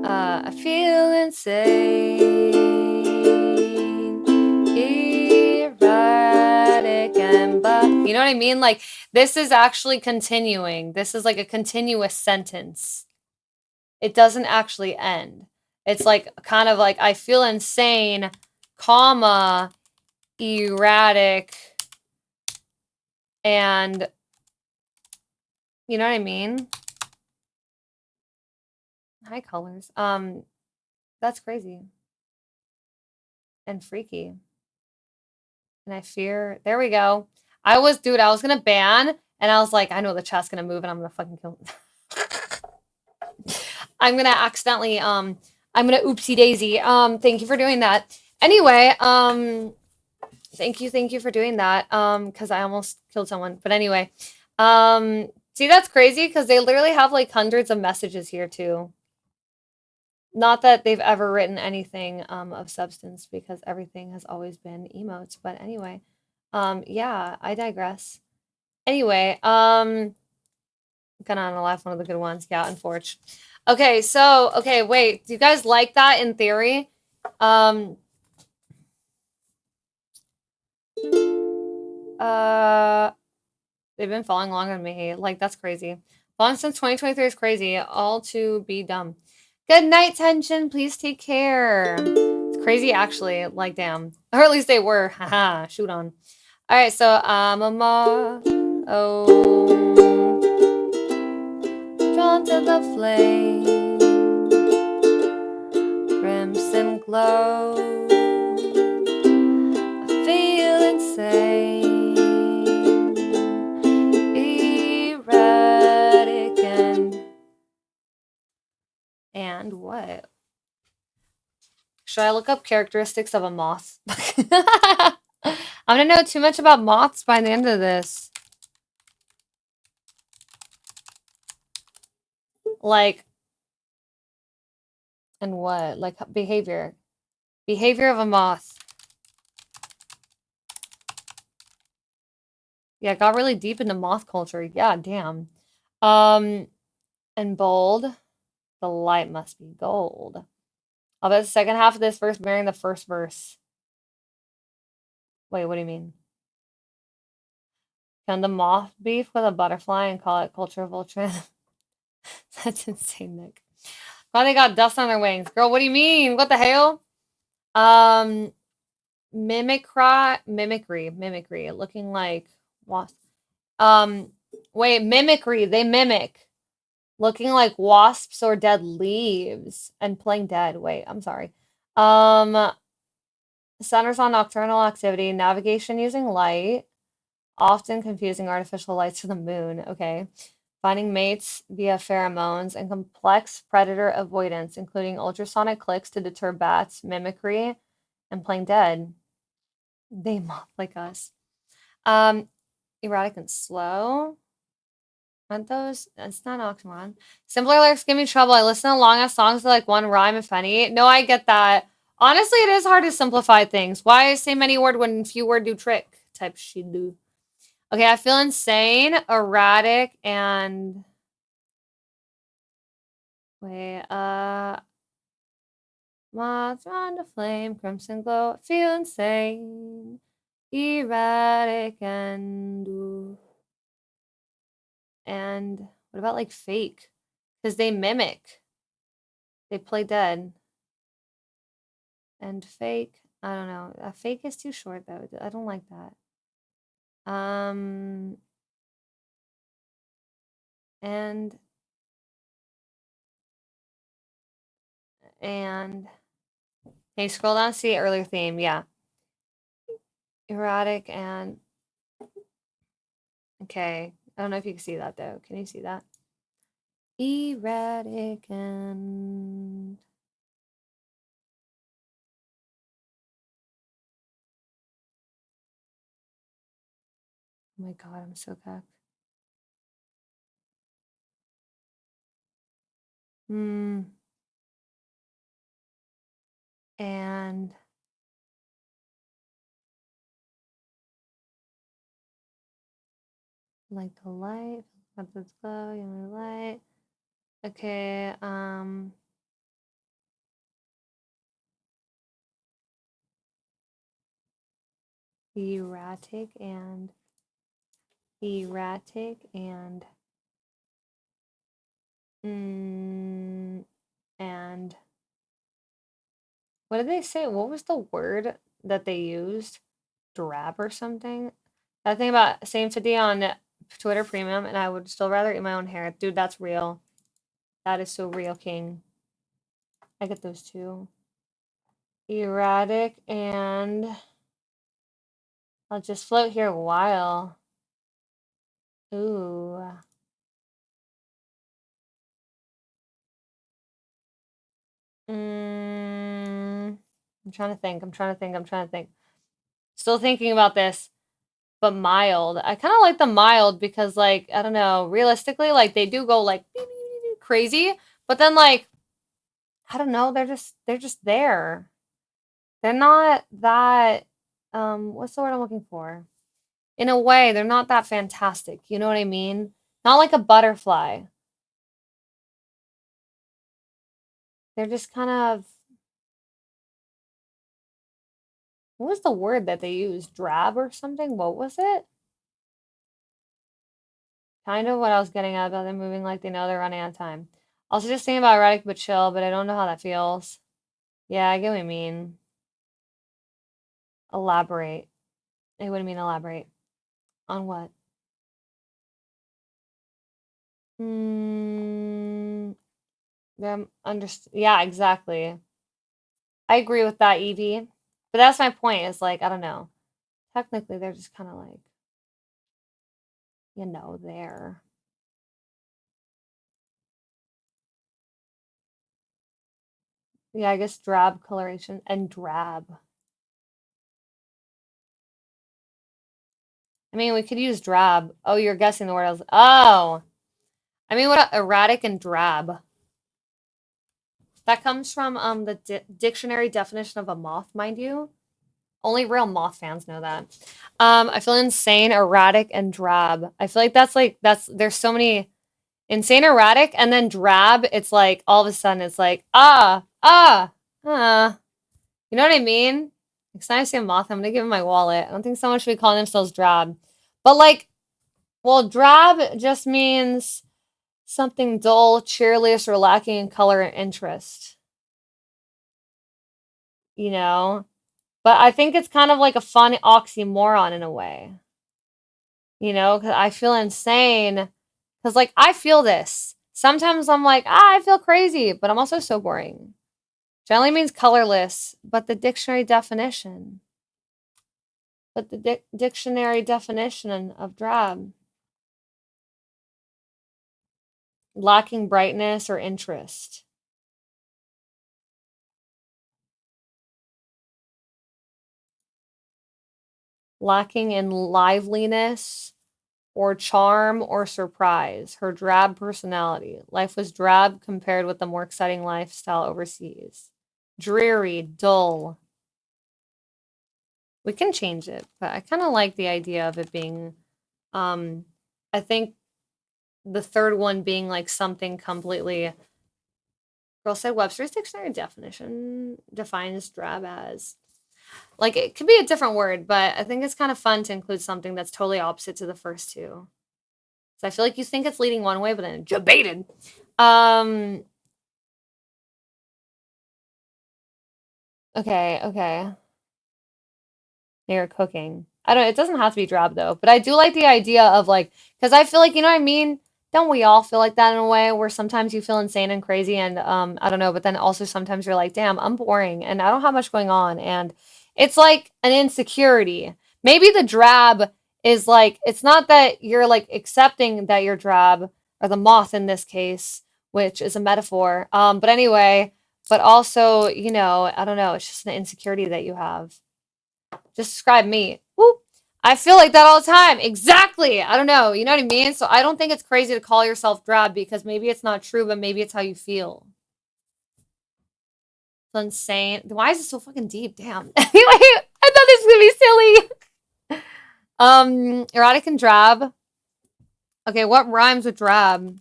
I feel insane. Erratic and you know what I mean? Like this is actually continuing. This is like a continuous sentence. It doesn't actually end. It's like kind of like I feel insane, comma, erratic, and you know what I mean? Hi, colors. That's crazy and freaky. And I fear. There we go. Dude, I was gonna ban, and I was like, I know the chat's gonna move, and I'm gonna fucking kill. I'm gonna accidentally. I'm gonna oopsie daisy. Thank you for doing that. Anyway, thank you for doing that. Because I almost killed someone. But anyway, see that's crazy because they literally have like hundreds of messages here too. Not that they've ever written anything of substance because everything has always been emotes. But anyway, yeah, I digress. Anyway, kind of on the last one of the good ones. Yeah, unfortunate. Okay, so okay, wait. Do you guys like that in theory? They've been following longer than me. Like that's crazy. Long since 2023 is crazy. All to be dumb. Good night, tension. Please take care. It's crazy actually, like damn. Or at least they were. Haha, shoot on. Alright, so I'm a moth. Oh, drawn to the flame. Crimson glow. I feel insane. Erratic and what? Should I look up characteristics of a moth? I'm gonna know too much about moths by the end of this. Like, and what? Like behavior. Behavior of a moth. Yeah, got really deep into moth culture. Yeah, damn. And bold. The light must be gold. I'll bet the second half of this verse mirroring the first verse. Wait, what do you mean? Can the moth beef with a butterfly and call it culture vulture? That's insane, Nick. Why they got dust on their wings? Girl, what do you mean? What the hell? Mimicry. Looking like wasp. Wait, mimicry. They mimic. Looking like wasps or dead leaves and playing dead. Wait, I'm sorry. Centers on nocturnal activity, navigation using light, often confusing artificial lights to the moon. Okay. Finding mates via pheromones and complex predator avoidance, including ultrasonic clicks to deter bats, mimicry, and playing dead. They moth like us. Erratic and slow. Aren't those? It's not oxymoron. Simpler lyrics give me trouble. I listen to long ass songs with like one rhyme, if any. No, I get that. Honestly, it is hard to simplify things. Why say many word when few word do trick? Type she do. Okay, I feel insane, erratic, and wait, moths on the flame, crimson glow. I feel insane, erratic, and what about like fake? Because they mimic. They play dead. And fake. I don't know. Fake is too short though. I don't like that. And can you scroll down, see earlier theme? Yeah. Erotic and okay. I don't know if you can see that though. Can you see that? Erratic and oh my god, I'm so cocked. And like the light, let this glow, you know, light. Okay, erratic and and what did they say? What was the word that they used? Drab or something? That thing about same 50 on Twitter Premium, and I would still rather eat my own hair. Dude, that's real. That is so real, King. I get those two. Erratic and I'll just float here a while. Ooh. I'm trying to think. Still thinking about this, but mild. I kind of like the mild because, like, I don't know, realistically, like, they do go, like, crazy, but then, like, I don't know, they're just there. They're not that, what's the word I'm looking for? In a way, they're not that fantastic, you know what I mean? Not like a butterfly. They're just kind of what was the word that they used? Drab or something? What was it? Kind of what I was getting at about them moving like they know they're running out of time. Also just thinking about erratic but chill, but I don't know how that feels. Yeah, I get what you mean. Elaborate. What do you mean elaborate? On what? Hmm. Yeah, exactly. I agree with that, Evie. But that's my point, is like, I don't know. Technically, they're just kind of like, there. Yeah, I guess drab coloration and drab. I mean, we could use drab. Oh, you're guessing the word. Oh, I mean, what erratic and drab? That comes from the dictionary definition of a moth, mind you. Only real moth fans know that. I feel insane, erratic, and drab. I feel like that's there's so many insane, erratic, and then drab. It's like all of a sudden it's like you know what I mean? Next time I see a moth, I'm gonna give him my wallet. I don't think someone should be calling themselves drab, but like, well, drab just means something dull, cheerless, or lacking in color and interest. You know. But I think it's kind of like a fun oxymoron in a way, because I feel insane. Because, like, I feel this. Sometimes I'm like, I feel crazy, but I'm also so boring. Generally means colorless, but the dictionary definition. Dictionary definition of drab. Lacking brightness or interest. Lacking in liveliness or charm or surprise. Her drab personality. Life was drab compared with the more exciting lifestyle overseas. Dreary, dull. We can change it, but I kind of like the idea of it being, I think the third one being like something completely. Girl said Webster's dictionary definition defines drab as, like, it could be a different word, but I think it's kind of fun to include something that's totally opposite to the first two. So I feel like you think it's leading one way, but then debated. Okay. You're cooking. I don't, it doesn't have to be drab though, but I do like the idea of like, because I feel like, you know what I mean? Don't we all feel like that in a way where sometimes you feel insane and crazy and I don't know, but then also sometimes you're like, damn, I'm boring and I don't have much going on. And it's like an insecurity. Maybe the drab is like, it's not that you're like accepting that you're drab, or the moth in this case, which is a metaphor. But anyway, but also, I don't know, it's just an insecurity that you have. Just describe me. Woo. I feel like that all the time. Exactly. I don't know. You know what I mean? So I don't think it's crazy to call yourself drab, because maybe it's not true, but maybe it's how you feel. It's insane. Why is it so fucking deep? Damn. Anyway, I thought this was gonna be silly. Erotic and drab. Okay, what rhymes with drab?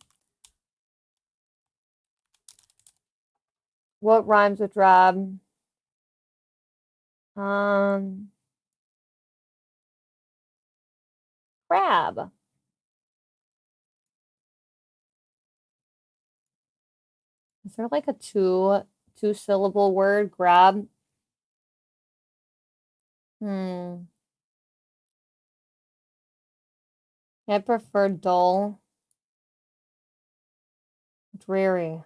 What rhymes with drab? Crab. Is there like a two syllable word? Grab. Hmm. I prefer dull. Dreary.